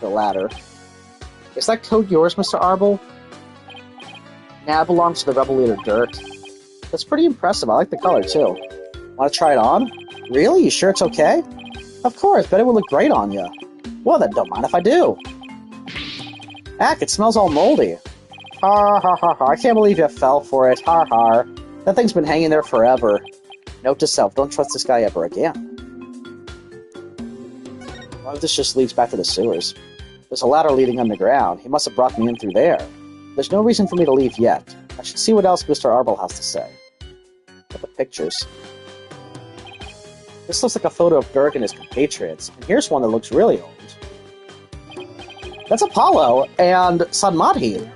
the latter. Is that coat yours, Mr. Arbel? Nah, it belongs to the rebel leader, Dirk. That's pretty impressive. I like the color, too. Want to try it on? Really? You sure it's okay? Of course, bet it would look great on you. Well, then don't mind if I do. Heck, it smells all moldy. Har har har har, I can't believe you fell for it. Har har. That thing's been hanging there forever. Note to self, don't trust this guy ever again. What if this just leads back to the sewers? There's a ladder leading underground. He must have brought me in through there. There's no reason for me to leave yet. I should see what else Mr. Arbel has to say. Look at the pictures. This looks like a photo of Dirk and his compatriots, and here's one that looks really old. That's Apollo and Sanmati.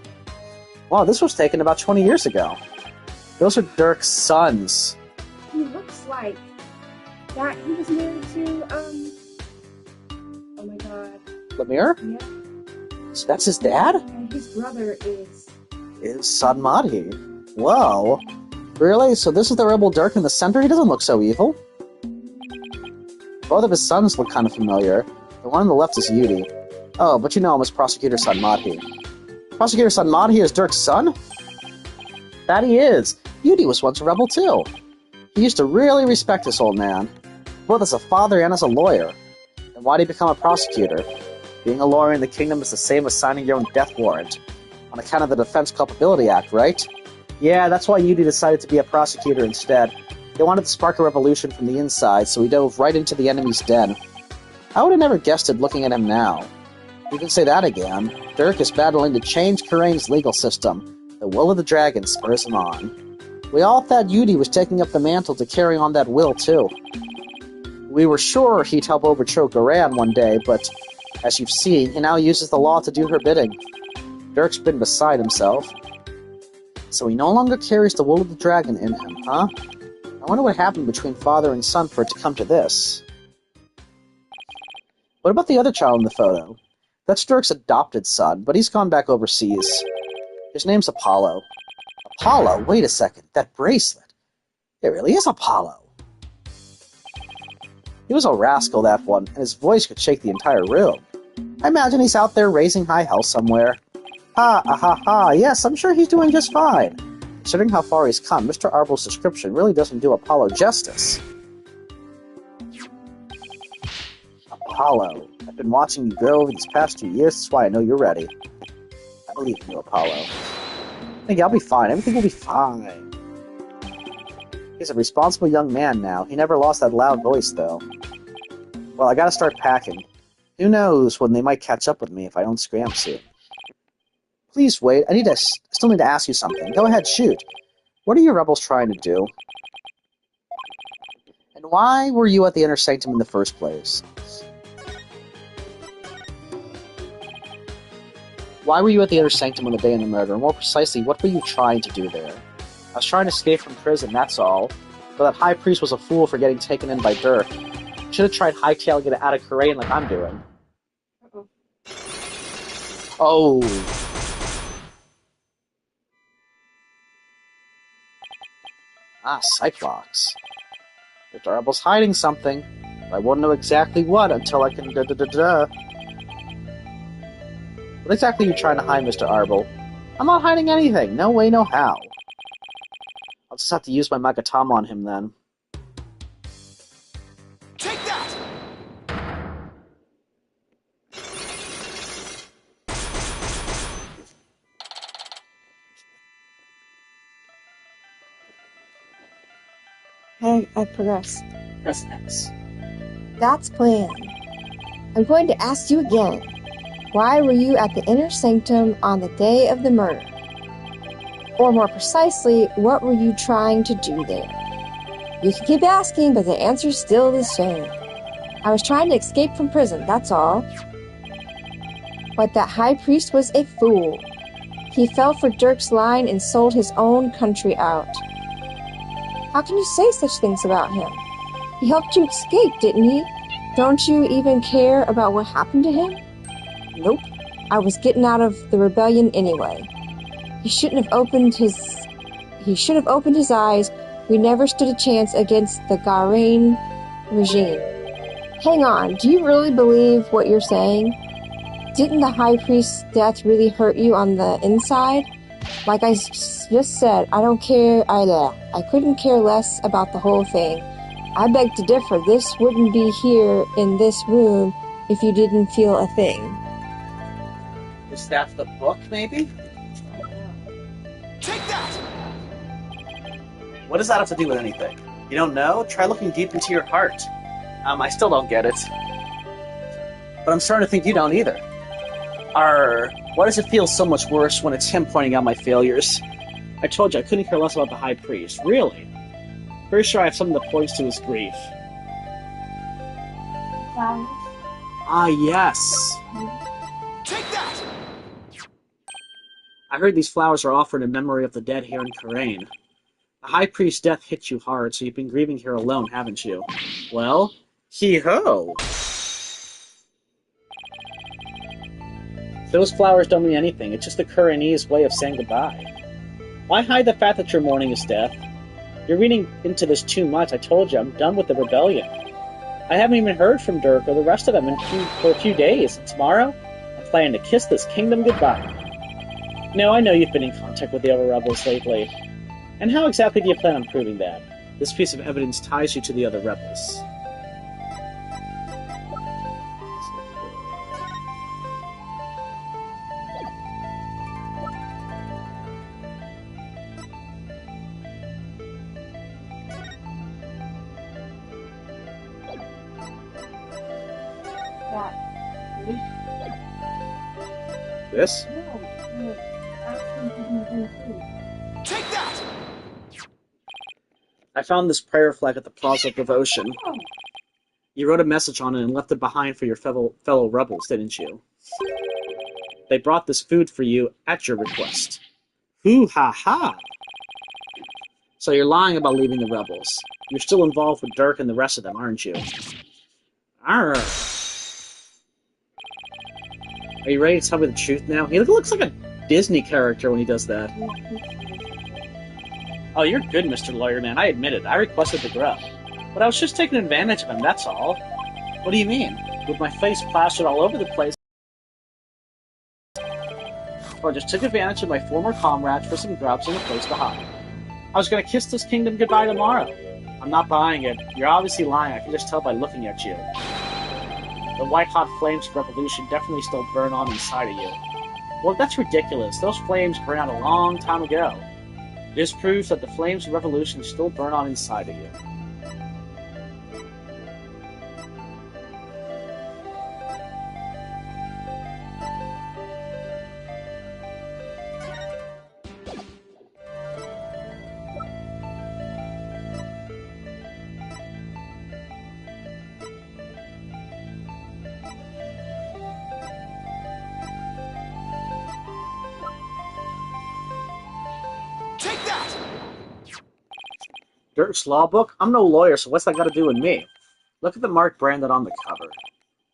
Wow, this was taken about 20 years ago. Those are Dirk's sons. He looks like that he was married to, oh my god. Lemire? Yeah. So that's his dad? And his brother is Sanmati. Whoa. Really? So this is the rebel Dirk in the center? He doesn't look so evil. Both of his sons look kind of familiar. The one on the left is Yudi. Oh, but you know him as Prosecutor Sanmati. Prosecutor Sanmati is Dirk's son? That he is. Yudi was once a rebel too. He used to really respect this old man, both as a father and as a lawyer. And why did he become a prosecutor? Being a lawyer in the kingdom is the same as signing your own death warrant, on account of the Defense Culpability Act, right? Yeah, that's why Yudi decided to be a prosecutor instead. They wanted to spark a revolution from the inside, so he dove right into the enemy's den. I would have never guessed it looking at him now. You can say that again. Dirk is battling to change Khura'in's legal system. The will of the dragon spurs him on. We all thought Yudi was taking up the mantle to carry on that will, too. We were sure he'd help overthrow Khura'in one day, but as you've seen, he now uses the law to do her bidding. Dirk's been beside himself. So he no longer carries the will of the dragon in him, huh? I wonder what happened between father and son for it to come to this. What about the other child in the photo? That's Dirk's adopted son, but he's gone back overseas. His name's Apollo. Apollo? Wait a second. That bracelet. It really is Apollo. He was a rascal, that one, and his voice could shake the entire room. I imagine he's out there raising high hell somewhere. Ha, yes, I'm sure he's doing just fine. Considering how far he's come, Mr. Arbel's description really doesn't do Apollo justice. Apollo, I've been watching you grow over these past 2 years, that's why I know you're ready. I believe in you, Apollo. I think I'll be fine. Everything will be fine. He's a responsible young man now. He never lost that loud voice, though. Well, I gotta start packing. Who knows when they might catch up with me if I don't scram soon. Please wait. I still need to ask you something. Go ahead, shoot. What are you rebels trying to do? And why were you at the Inner Sanctum in the first place? Why were you at the Inner Sanctum on the day of the murder? More precisely, what were you trying to do there? I was trying to escape from prison, that's all. But that High Priest was a fool for getting taken in by Dirk. Should have tried hightailing it out of Khura'in like I'm doing. Oh. Ah, Cyclops. Mr. Arbel's hiding something. I won't know exactly what until I can What exactly are you trying to hide, Mr. Arbel? I'm not hiding anything. No way, no how. I'll just have to use my Magatama on him then. Take that! I progress. Press X. That's planned. I'm going to ask you again. Why were you at the Inner Sanctum on the day of the murder? Or more precisely, what were you trying to do there? You can keep asking, but the answer's still the same. I was trying to escape from prison, that's all. But that High Priest was a fool. He fell for Dirk's line and sold his own country out. How can you say such things about him? He helped you escape, didn't he? Don't you even care about what happened to him? Nope. I was getting out of the rebellion anyway. He should have opened his eyes. We never stood a chance against the Khura'in regime. Hang on, do you really believe what you're saying? Didn't the High Priest's death really hurt you on the inside? Like I just said, I don't care either. I couldn't care less about the whole thing. I beg to differ. This wouldn't be here in this room if you didn't feel a thing. Is that the book, maybe? Take that! What does that have to do with anything? You don't know? Try looking deep into your heart. I still don't get it. But I'm starting to think you don't either. Why does it feel so much worse when it's him pointing out my failures? I told you I couldn't care less about the High Priest. Really? Pretty sure I have something that points to his grief. Flowers? Ah, yes. Take that! I heard these flowers are offered in memory of the dead here in Khura'in. The High Priest's death hit you hard, so you've been grieving here alone, haven't you? Well, hee-ho! Those flowers don't mean anything. It's just the Khura'inese way of saying goodbye. Why hide the fact that you're mourning his death? You're reading into this too much. I told you, I'm done with the rebellion. I haven't even heard from Dirk or the rest of them for a few days, and tomorrow, I'm planning to kiss this kingdom goodbye. No, I know you've been in contact with the other rebels lately. And how exactly do you plan on proving that? This piece of evidence ties you to the other rebels. This? Take that! I found this prayer flag at the Plaza of Devotion. You wrote a message on it and left it behind for your fellow rebels, didn't you? They brought this food for you at your request. Hoo-ha-ha! So you're lying about leaving the rebels. You're still involved with Dirk and the rest of them, aren't you? Arr! Are you ready to tell me the truth now? He looks like a Disney character when he does that. Oh, you're good, Mr. Lawyer Man. I admit it. I requested the grub. But I was just taking advantage of him, that's all. What do you mean? With my face plastered all over the place, I just took advantage of my former comrades for some grubs and a place to hide. I was going to kiss this kingdom goodbye tomorrow. I'm not buying it. You're obviously lying. I can just tell by looking at you. The white-hot flames of revolution definitely still burn on inside of you. Well, that's ridiculous. Those flames burned out a long time ago. This proves that the flames of revolution still burn on inside of you. Take that! Dirk's law book? I'm no lawyer, so what's that got to do with me? Look at the mark branded on the cover.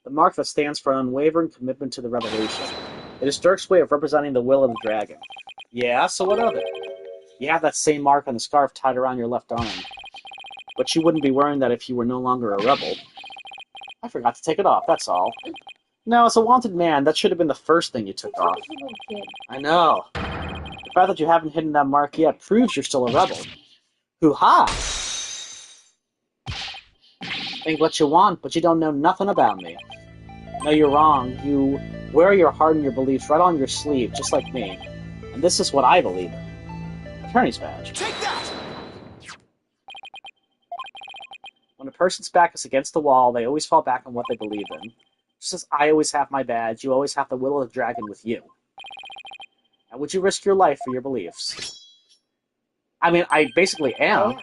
The mark that stands for an unwavering commitment to the revolution. It is Dirk's way of representing the will of the dragon. Yeah, so what of it? You have that same mark on the scarf tied around your left arm. But you wouldn't be wearing that if you were no longer a rebel. I forgot to take it off, that's all. No, as a wanted man, that should have been the first thing you took off. I know. The fact that you haven't hidden that mark yet proves you're still a rebel. Hoo-ha! Think what you want, but you don't know nothing about me. No, you're wrong. You wear your heart and your beliefs right on your sleeve, just like me. And this is what I believe in. Attorney's badge. Take that! When a person's back is against the wall, they always fall back on what they believe in. Just as I always have my badge, you always have the will of the dragon with you. And would you risk your life for your beliefs? I mean, I basically am.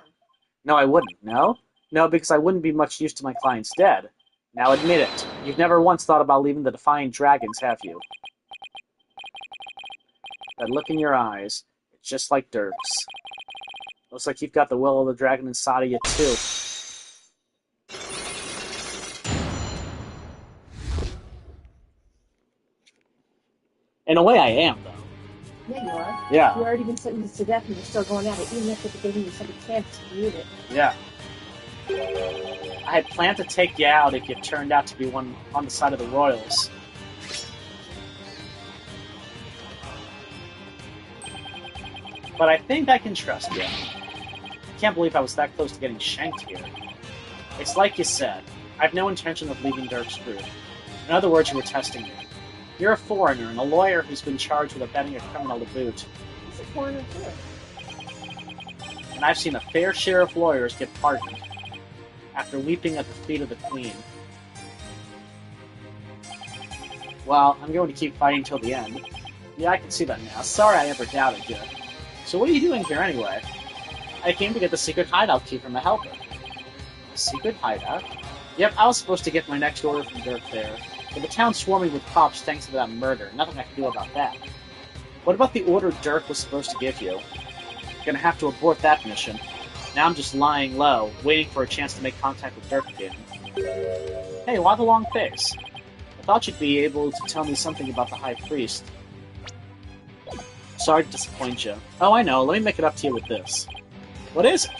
No, I wouldn't. No? No, because I wouldn't be much use to my client's dead. Now admit it. You've never once thought about leaving the Defiant Dragons, have you? That look in your eyes, it's just like Dirk's. Looks like you've got the will of the dragon inside of you, too. In a way, I am, though. Yeah, you are. Yeah. You've already been sentenced to death and you're still going at it, even if they gave you some chance to read it. Yeah. I had planned to take you out if you turned out to be one on the side of the Royals. but I think I can trust you. I can't believe I was that close to getting shanked here. It's like you said, I've no intention of leaving Dirk's group. In other words, you were testing me. You're a foreigner and a lawyer who's been charged with abetting a criminal to boot. He's a foreigner too. And I've seen a fair share of lawyers get pardoned after weeping at the feet of the Queen. Well, I'm going to keep fighting till the end. Yeah, I can see that now. Sorry I ever doubted you. So what are you doing here anyway? I came to get the secret hideout key from a helper. A secret hideout? Yep, I was supposed to get my next order from Dirk there. But the town's swarming with cops thanks to that murder. Nothing I can do about that. What about the order Dirk was supposed to give you? Gonna have to abort that mission. Now I'm just lying low, waiting for a chance to make contact with Dirk again. Hey, why the long face? I thought you'd be able to tell me something about the High Priest. Sorry to disappoint you. Oh, I know. Let me make it up to you with this. What is it?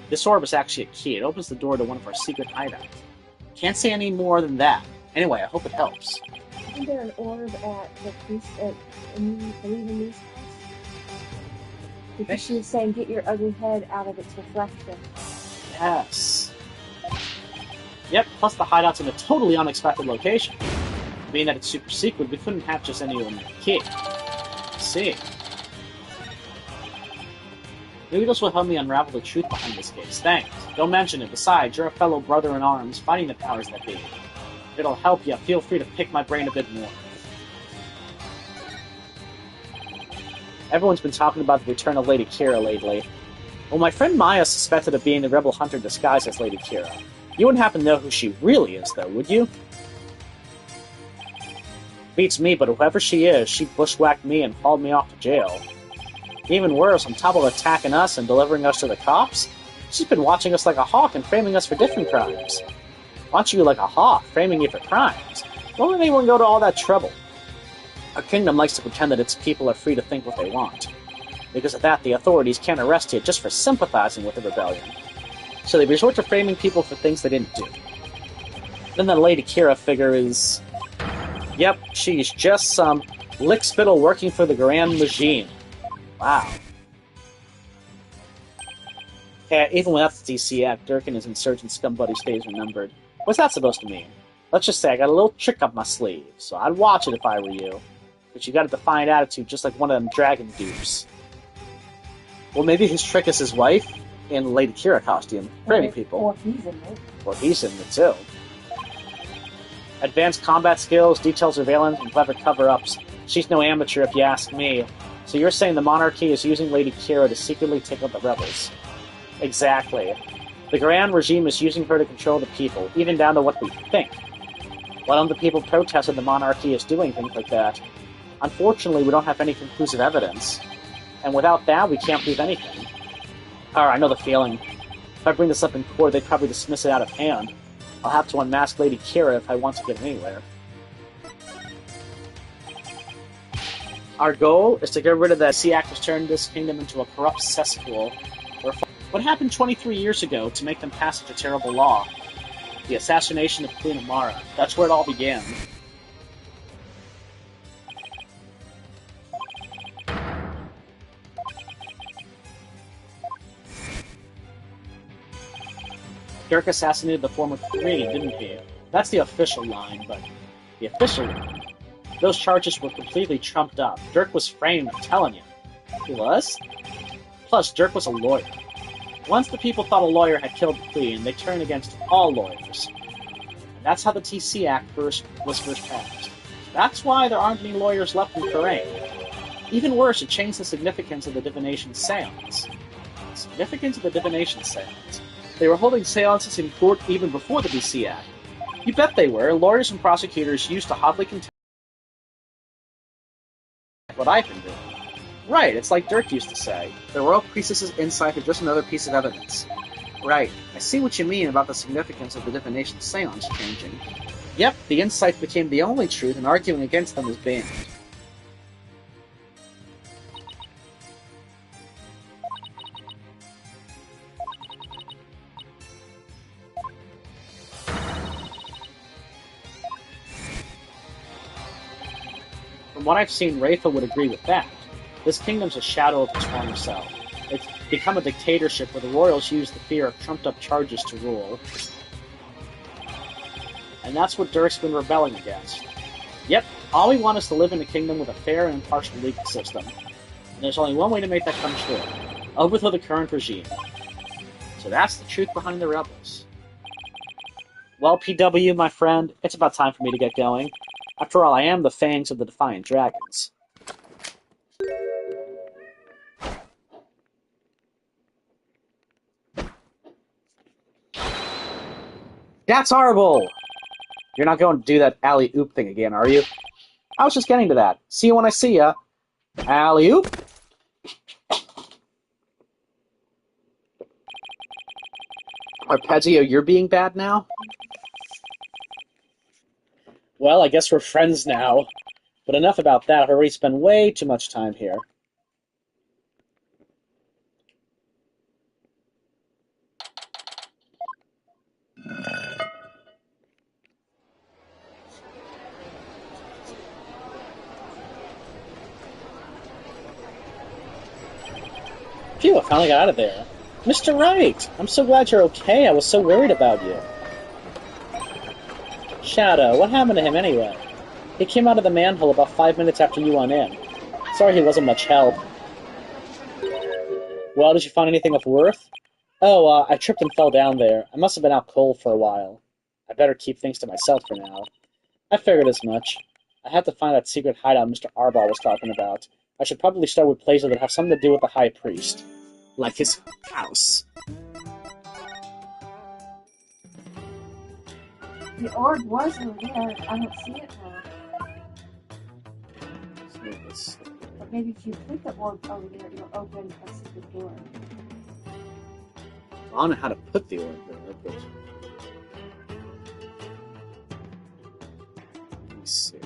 This orb is actually a key. It opens the door to one of our secret hideouts. Can't say any more than that. Anyway, I hope it helps. Isn't there an orb at the priest at Emily's house? Because she was saying, get your ugly head out of its reflection. Yes. Yep, plus the hideout's in a totally unexpected location. Being that it's super secret, we couldn't have just any of them key. Let's see. Maybe this will help me unravel the truth behind this case. Thanks. Don't mention it. Besides, you're a fellow brother in arms fighting the powers that be. If it'll help you, feel free to pick my brain a bit more. Everyone's been talking about the return of Lady Kira lately. Well, my friend Maya suspected of being the rebel hunter disguised as Lady Kira. You wouldn't happen to know who she really is, though, would you? Beats me, but whoever she is, she bushwhacked me and hauled me off to jail. Even worse, on top of attacking us and delivering us to the cops, she's been watching us like a hawk and framing us for different crimes. Watching you like a hawk, framing you for crimes. Why would anyone go to all that trouble? Our kingdom likes to pretend that its people are free to think what they want. Because of that, the authorities can't arrest you just for sympathizing with the rebellion. So they resort to framing people for things they didn't do. Then the Lady Kira figure is... Yep, she's just some lickspittle working for the Grand Regime. Wow. Yeah, even without the DC Act, Dirk and his insurgent scum buddy stays remembered. What's that supposed to mean? Let's just say I got a little trick up my sleeve, so I'd watch it if I were you. But you got a defiant attitude just like one of them dragon dupes. Well, maybe his trick is his wife in the Lady Kira costume, framing people. Or he's in it. Or he's in it, too. Advanced combat skills, detailed surveillance, and clever cover-ups. She's no amateur if you ask me. So you're saying the monarchy is using Lady Kira to secretly take out the rebels? Exactly. The Grand Regime is using her to control the people, even down to what we think. Why don't the people protest that the monarchy is doing things like that? Unfortunately, we don't have any conclusive evidence. And without that, we can't prove anything. Alright, I know the feeling. If I bring this up in court, they'd probably dismiss it out of hand. I'll have to unmask Lady Kira if I want to get anywhere. Our goal is to get rid of that sea actors turn this kingdom into a corrupt cesspool. What happened 23 years ago to make them pass such a terrible law? The assassination of Queen Amara. That's where it all began. Dirk assassinated the former Queen, didn't he? That's the official line, but the official line? Those charges were completely trumped up. Dirk was framed, I'm telling you. He was? Plus, Dirk was a lawyer. Once the people thought a lawyer had killed the Queen, they turned against all lawyers. And that's how the TC Act was first passed. That's why there aren't any lawyers left in Khura'in. Even worse, it changed the significance of the divination seance. The significance of the divination seance. They were holding seances in court even before the DC Act. You bet they were. Lawyers and prosecutors used to hotly contest what I've been doing. Right, it's like Dirk used to say. The royal priestess's insight is just another piece of evidence. Right, I see what you mean about the significance of the divination seance changing. Yep, the insight became the only truth and arguing against them was banned. From what I've seen, Rafa would agree with that. This kingdom's a shadow of its former self. It's become a dictatorship where the royals use the fear of trumped-up charges to rule. And that's what Dirk's been rebelling against. Yep, all we want is to live in a kingdom with a fair and impartial legal system. And there's only one way to make that come true. Overthrow the current regime. So that's the truth behind the rebels. Well, PW, my friend, it's about time for me to get going. After all, I am the fangs of the Defiant Dragons. That's horrible! You're not going to do that alley-oop thing again, are you? I was just getting to that. See you when I see ya. Alley-oop! Arpeggio, you're being bad now? Well, I guess we're friends now. But enough about that. I've already spent way too much time here. Phew, I finally got out of there. Mr. Wright! I'm so glad you're okay. I was so worried about you. Shadow, what happened to him anyway? He came out of the manhole about 5 minutes after you went in. Sorry he wasn't much help. Well, did you find anything of worth? Oh, I tripped and fell down there. I must have been out cold for a while. I better keep things to myself for now. I figured as much. I had to find that secret hideout Mr. Arbol was talking about. I should probably start with places that have something to do with the High Priest. Like his house. The orb was over there. I don't see it now. But maybe if you put the orb over there, it'll open a secret door. I don't know how to put the orb there, but... Let me see.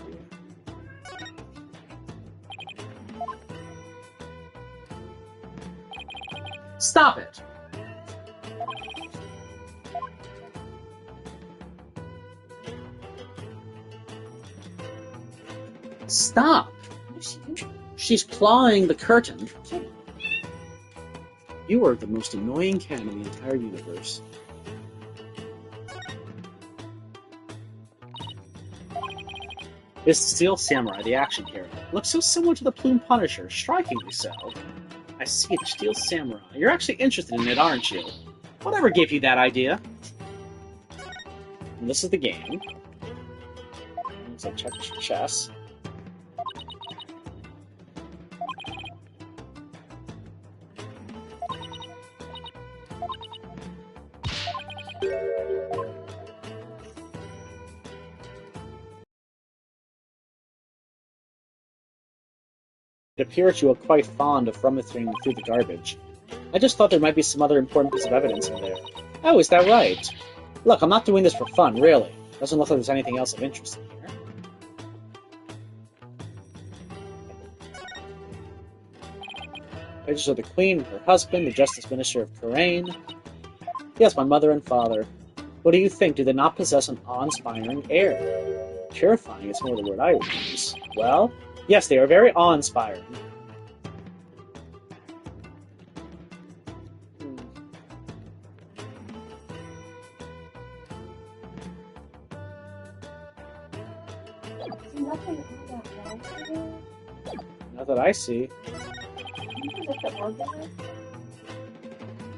Stop it! Stop! What is she doing? She's clawing the curtain. You are the most annoying cat in the entire universe. It's the Steel Samurai, the action hero. Looks so similar to the Plume Punisher, strikingly so. I see the Steel Samurai. You're actually interested in it, aren't you? Whatever gave you that idea? And this is the game. So check chess. It appears you are quite fond of rummaging through the garbage. I just thought there might be some other important piece of evidence in there. Oh, is that right? Look, I'm not doing this for fun, really. Doesn't look like there's anything else of interest in here. Pictures of the Queen, her husband, the Justice Minister of Khura'in. Yes, my mother and father. What do you think? Do they not possess an awe-inspiring air? Purifying is more the word I would use. Well... yes, they are very awe-inspiring. Nothing on that wall today? Not that I see. Can you look at the orb there?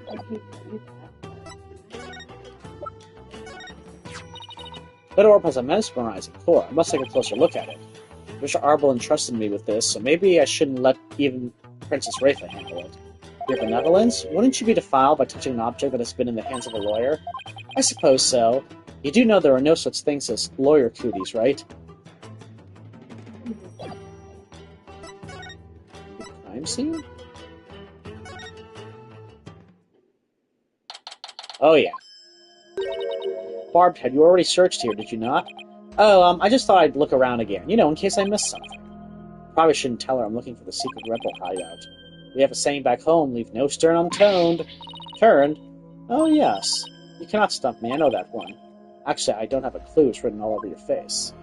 Like you That orb has a mesmerizing core. I must take a closer look at it. Mr. Arbol entrusted me with this, so maybe I shouldn't let even Princess Rafa handle it. Your benevolence? Wouldn't you be defiled by touching an object that has been in the hands of a lawyer? I suppose so. You do know there are no such things as lawyer cooties, right? Crime scene? Oh yeah. Barb, had you already searched here, did you not? Oh, I just thought I'd look around again, you know, in case I missed something. Probably shouldn't tell her I'm looking for the secret rebel hideout. We have a saying back home, leave no stone unturned. Turned? Oh, yes. You cannot stump me, I know that one. Actually, I don't have a clue, it's written all over your face.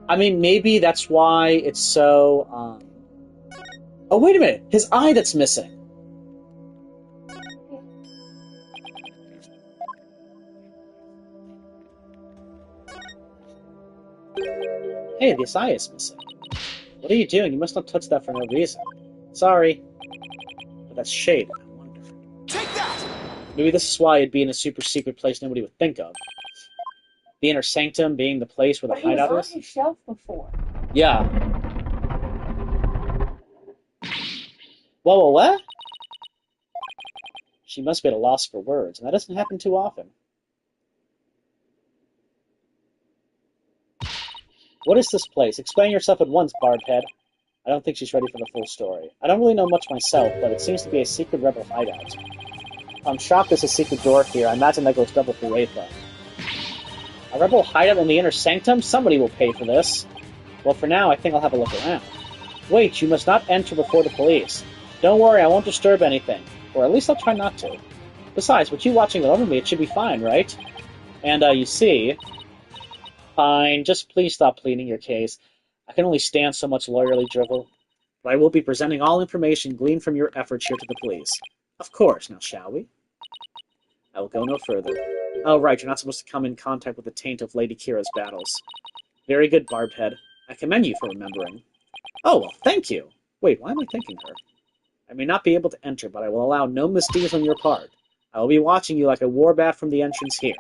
I mean, maybe that's why it's so, Oh, wait a minute! His eye that's missing! Hey, this eye is missing. What are you doing? You must not touch that for no reason. Sorry. But that's shade. I wonder. Take that! Maybe this is why it'd be in a super secret place nobody would think of. The inner sanctum being the place where the hideout But is? he was on his shelf before. Yeah. Whoa, what? She must be at a loss for words, and that doesn't happen too often. What is this place? Explain yourself at once, Barbhead. I don't think she's ready for the full story. I don't really know much myself, but it seems to be a secret rebel hideout. I'm shocked there's a secret door here. I imagine that goes double for Rafa. A rebel hideout in the inner sanctum? Somebody will pay for this. Well, for now, I think I'll have a look around. Wait, you must not enter before the police. Don't worry, I won't disturb anything. Or at least I'll try not to. Besides, with you watching it over me, it should be fine, right? And, you see... Fine, just please stop pleading your case. I can only stand so much lawyerly drivel. But I will be presenting all information gleaned from your efforts here to the police. Of course, now shall we? I will go no further. Oh, right, you're not supposed to come in contact with the taint of Lady Kira's battles. Very good, Barbhead. I commend you for remembering. Oh, well, thank you. Wait, why am I thanking her? I may not be able to enter, but I will allow no misdeeds on your part. I will be watching you like a war bat from the entrance here.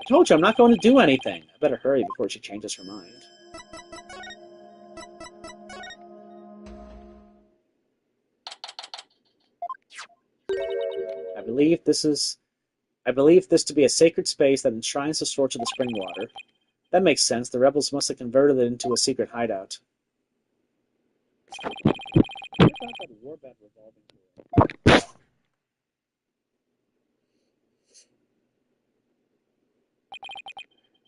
I told you I'm not going to do anything. I better hurry before she changes her mind. I believe this to be a sacred space that enshrines the source of the spring water. That makes sense. The rebels must have converted it into a secret hideout.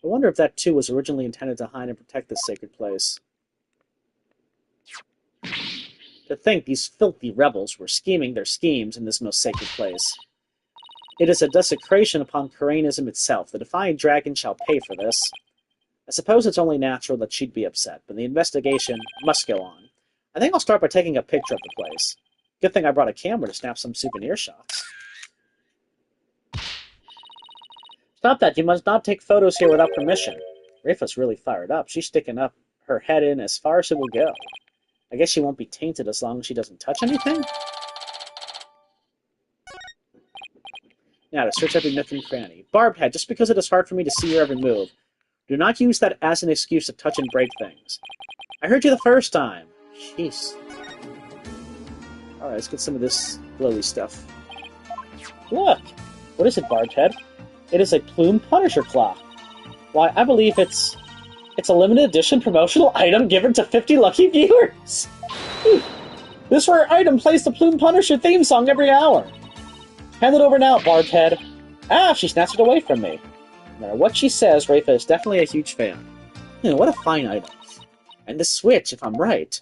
I wonder if that too was originally intended to hide and protect this sacred place. To think these filthy rebels were scheming their schemes in this most sacred place. It is a desecration upon Khura'ism itself. The defying dragon shall pay for this. I suppose it's only natural that she'd be upset, but the investigation must go on. I think I'll start by taking a picture of the place. Good thing I brought a camera to snap some souvenir shots. Stop that, you must not take photos here without permission. Rafa's really fired up. She's sticking up her head in as far as it will go. I guess she won't be tainted as long as she doesn't touch anything? Now to search every nook and cranny. Barbhead, just because it is hard for me to see your every move, do not use that as an excuse to touch and break things. I heard you the first time. Jeez. Alright, let's get some of this glowy stuff. Look! What is it, Barbhead? It is a plume Punisher clock. Why, I believe it's a limited edition promotional item given to 50 lucky viewers. This rare item plays the Plume Punisher theme song every hour. Hand it over now, Barbhead. Ah, she snatched it away from me. No matter what she says, Rafa is definitely a huge fan. What a fine item. And the Switch, if I'm right.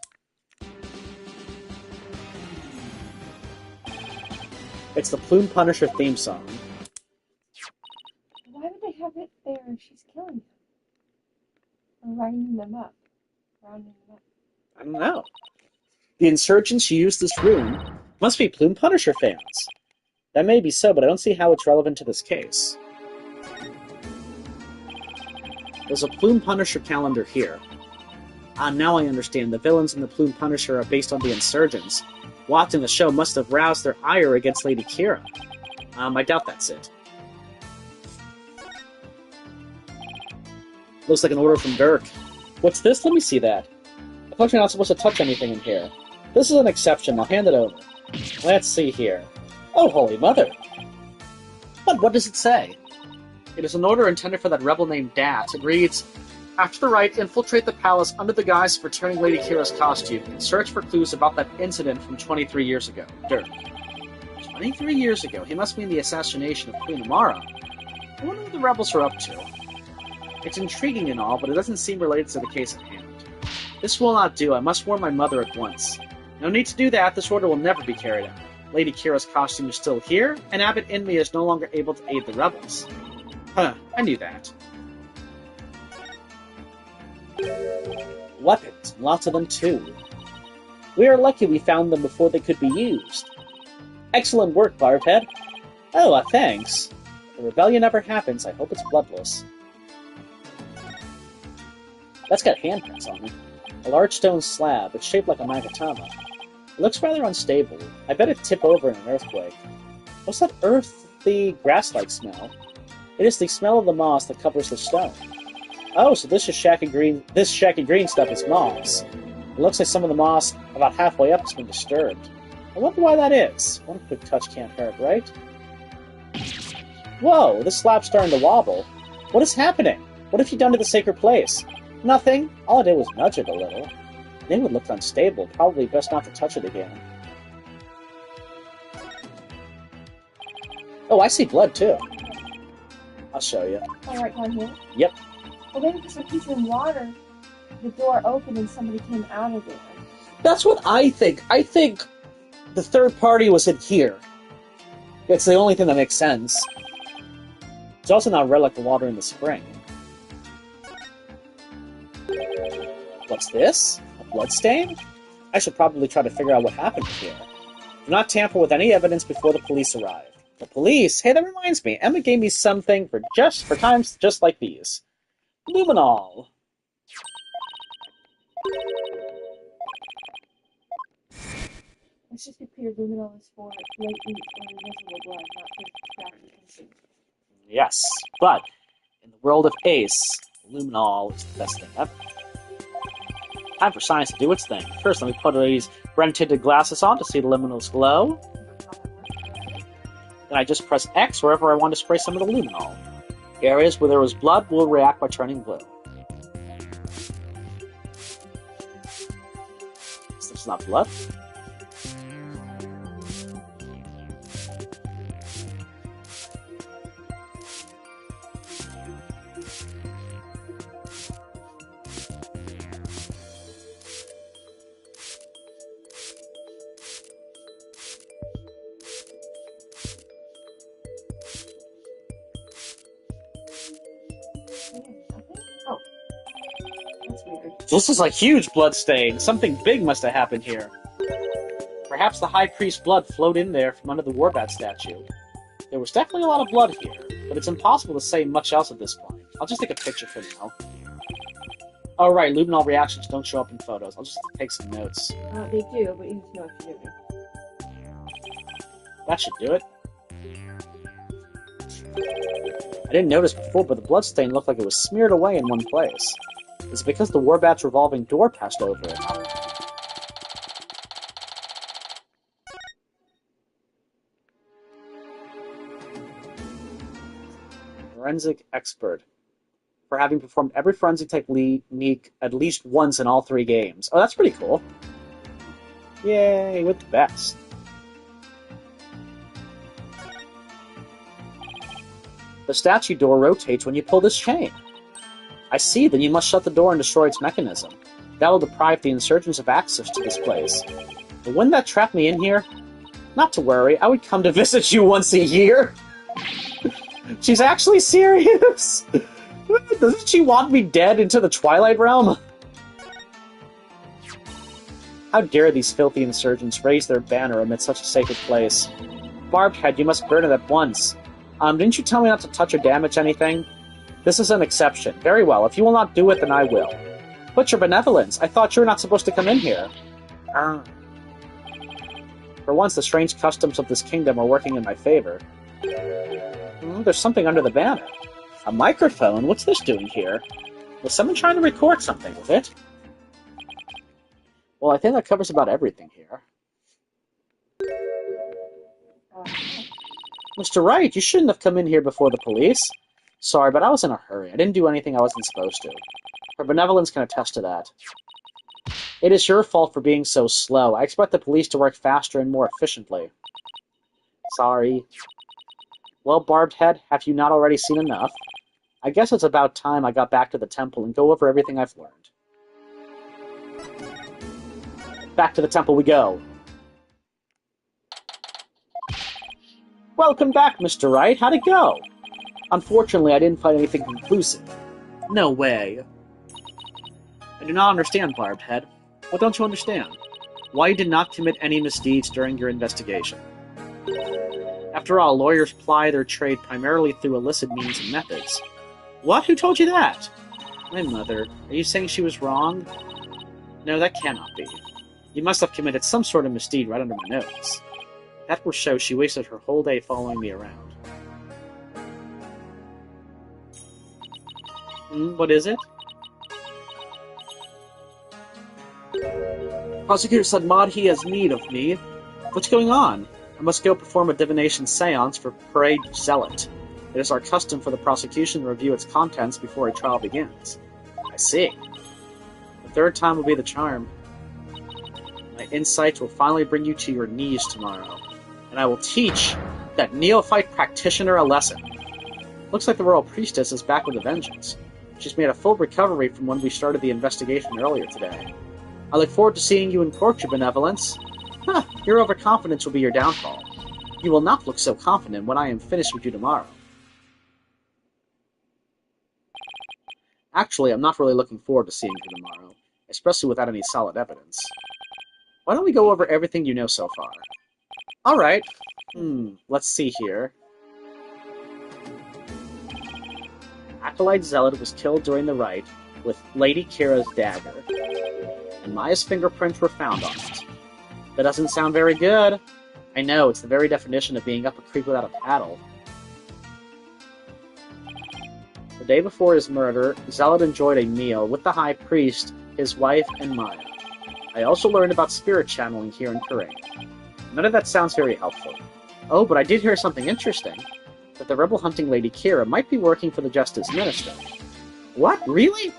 It's the Plume Punisher theme song. Why would they have it there if she's killing them? Or rounding them up? I don't know. The insurgents who used this room must be Plume Punisher fans. That may be so, but I don't see how it's relevant to this case. There's a Plume Punisher calendar here. Ah, now I understand. The villains in the Plume Punisher are based on the insurgents. Watching the show must have roused their ire against Lady Kira. I doubt that's it. Looks like an order from Dirk. What's this? Let me see that. I thought you're not supposed to touch anything in here. This is an exception. I'll hand it over. Let's see here. Oh, Holy Mother! But what does it say? It is an order intended for that rebel named Dat. It reads, after the rite, infiltrate the palace under the guise of returning Lady Kira's costume and search for clues about that incident from 23 years ago. Dirk. 23 years ago? He must mean the assassination of Queen Amara. I wonder what the rebels are up to. It's intriguing and all, but it doesn't seem related to the case at hand. This will not do. I must warn my mother at once. No need to do that. This order will never be carried out. Lady Kira's costume is still here, and Abbot Inmi is no longer able to aid the rebels. Huh, I knew that. Weapons, lots of them too. We are lucky we found them before they could be used. Excellent work, Barbhead. Oh, thanks. If the rebellion ever happens, I hope it's bloodless. That's got handprints on it. A large stone slab. It's shaped like a magatama. It looks rather unstable. I bet it'd tip over in an earthquake. What's that earthy, grass-like smell? It is the smell of the moss that covers the stone. Oh, so this is shaggy green. This shaggy green stuff is moss. It looks like some of the moss about halfway up has been disturbed. I wonder why that is. One quick touch can't hurt, right? Whoa, this slab's starting to wobble. What is happening? What have you done to the sacred place? Nothing. All I did was nudge it a little. The thing would look unstable. Probably best not to touch it again. Oh, I see blood, too. I'll show you. Alright, down here? Yep. Well, maybe because when he's in water, the door opened and somebody came out of there. That's what I think. I think the third party was in here. It's the only thing that makes sense. It's also not red like the water in the spring. What's this? A bloodstain? I should probably try to figure out what happened here. Do not tamper with any evidence before the police arrive. The police? Hey, that reminds me. Emma gave me something for times just like these. Luminol. It's just clear luminol is for latent or invisible blood, not for extraction. Yes, but in the world of Ace, luminol is the best thing ever. Time for science to do its thing. First, let me put these red-tinted glasses on to see the luminals glow. Then I just press X wherever I want to spray some of the luminol. Areas where there was blood will react by turning blue. This is not blood. This is a huge blood stain. Something big must have happened here. Perhaps the High Priest's blood flowed in there from under the Warbat statue. There was definitely a lot of blood here, but it's impossible to say much else at this point. I'll just take a picture for now. Oh right, luminol reactions don't show up in photos. I'll just take some notes. They do, but you need to know what you're doing. That should do it. I didn't notice before, but the bloodstain looked like it was smeared away in one place. It's because the Warbat's revolving door passed over it. Forensic expert. For having performed every forensic technique at least once in all 3 games. Oh, that's pretty cool. Yay, with the best. The statue door rotates when you pull this chain. I see, then you must shut the door and destroy its mechanism. That will deprive the insurgents of access to this place. But wouldn't that trap me in here? Not to worry, I would come to visit you once a year. She's actually serious? Doesn't she want me dead into the Twilight Realm? How dare these filthy insurgents raise their banner amid such a sacred place? Barbhead, you must burn it at once. Didn't you tell me not to touch or damage anything? This is an exception. Very well, if you will not do it, then I will. But your benevolence, I thought you were not supposed to come in here. For once, the strange customs of this kingdom are working in my favor. There's something under the banner. A microphone? What's this doing here? Was someone trying to record something with it? Well, I think that covers about everything here. Mr. Wright, you shouldn't have come in here before the police. Sorry, but I was in a hurry. I didn't do anything I wasn't supposed to. Her benevolence can attest to that. It is your fault for being so slow. I expect the police to work faster and more efficiently. Sorry. Well, Barbed Head, have you not already seen enough? I guess it's about time I got back to the temple and go over everything I've learned. Back to the temple we go. Welcome back, Mr. Wright. How'd it go? Unfortunately, I didn't find anything conclusive. No way. I do not understand, Barbed Head. What don't you understand? why you did not commit any misdeeds during your investigation. After all, lawyers ply their trade primarily through illicit means and methods. What? Who told you that? My mother. Are you saying she was wrong? No, that cannot be. You must have committed some sort of misdeed right under my nose. That will show she wasted her whole day following me around. What is it? Prosecutor said Madhi has need of me. What's going on? I must go perform a divination seance for Parade Zeh'lot. It is our custom for the prosecution to review its contents before a trial begins. I see. The third time will be the charm. My insights will finally bring you to your knees tomorrow, and I will teach that neophyte practitioner a lesson. Looks like the royal priestess is back with a vengeance. She's made a full recovery from when we started the investigation earlier today. I look forward to seeing you in court, your benevolence. Your overconfidence will be your downfall. You will not look so confident when I am finished with you tomorrow. Actually, I'm not really looking forward to seeing you tomorrow, especially without any solid evidence. Why don't we go over everything you know so far? Alright. Let's see here. Acolyte Zeh'lot was killed during the rite with Lady Kira's dagger, and Maya's fingerprints were found on it. That doesn't sound very good. I know, it's the very definition of being up a creek without a paddle. The day before his murder, Zeh'lot enjoyed a meal with the High Priest, his wife, and Maya. I also learned about spirit channeling here in Khura'in. None of that sounds very helpful. Oh, but I did hear something interesting. That the rebel-hunting Lady Kira might be working for the Justice Minister. What? Really?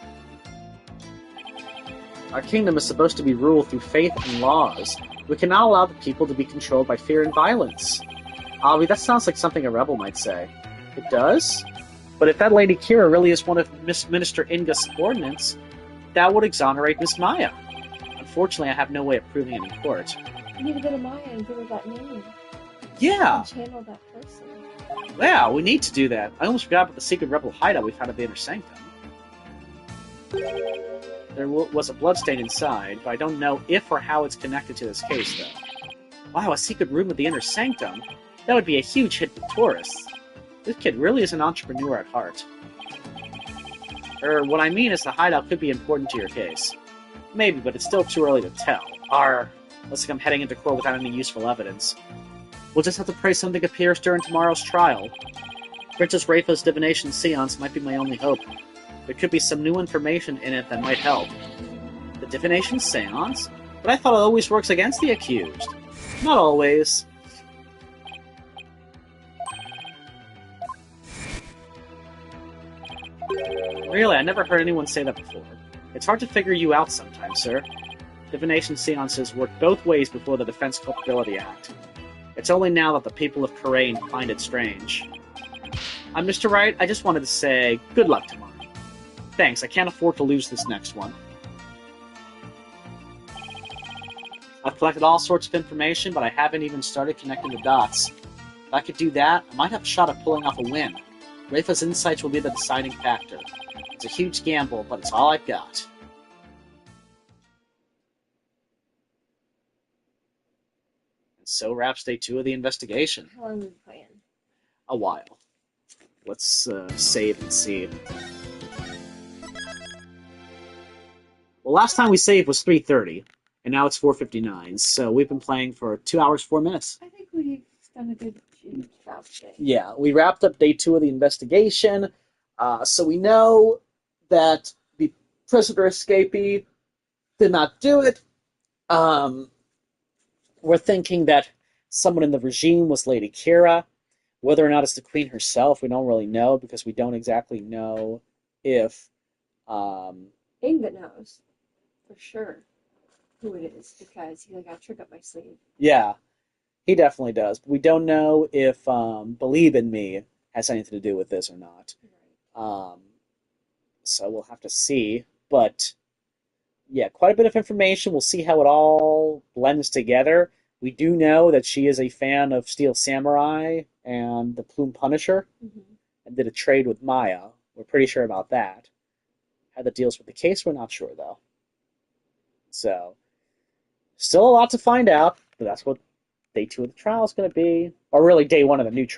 Our kingdom is supposed to be ruled through faith and laws. We cannot allow the people to be controlled by fear and violence. Avi, that sounds like something a rebel might say. It does? But if that Lady Kira really is one of Miss Minister Inga's subordinates, that would exonerate Miss Maya. Unfortunately, I have no way of proving it in court. You need to go to Maya and give her that name. Yeah. And channel that person. Yeah, we need to do that. I almost forgot about the secret rebel hideout we found at the Inner Sanctum. There was a bloodstain inside, but I don't know if or how it's connected to this case, though. Wow, a secret room at the Inner Sanctum? That would be a huge hit with tourists. This kid really is an entrepreneur at heart. What I mean is the hideout could be important to your case. Maybe, but it's still too early to tell. Looks like I'm heading into court without any useful evidence. We'll just have to pray something appears during tomorrow's trial. Princess Rafa's divination seance might be my only hope. There could be some new information in it that might help. The divination seance? But I thought it always works against the accused. Not always. Really, I never heard anyone say that before. It's hard to figure you out sometimes, sir. Divination seances work both ways before the Defense Culpability Act. It's only now that the people of Khura'in find it strange. I'm Mr. Wright. I just wanted to say good luck tomorrow. Thanks, I can't afford to lose this next one. I've collected all sorts of information, but I haven't even started connecting the dots. If I could do that, I might have a shot at pulling off a win. Rafa's insights will be the deciding factor. It's a huge gamble, but it's all I've got. And so wraps day 2 of the investigation. How long have we been playing? A while. Let's save and see. Well, last time we saved was 3:30, and now it's 4:59, so we've been playing for 2 hours, 4 minutes. I think we've done a good job today. Yeah, we wrapped up day 2 of the investigation, so we know that the prisoner escapee did not do it. We're thinking that someone in the regime was Lady Kira. Whether or not it's the Queen herself, we don't really know, because we don't exactly know if... Inga knows, for sure, who it is, because he got a trick up my sleeve. Yeah, he definitely does. But we don't know if Believe in Me has anything to do with this or not. Right. So we'll have to see. But, yeah, quite a bit of information. We'll see how it all blends together. We do know that she is a fan of Steel Samurai and the Plume Punisher, and did a trade with Maya. We're pretty sure about that. How that deals with the case, we're not sure, though. So Still a lot to find out, but that's what day 2 of the trial is going to be. Or really day 1 of the new trial.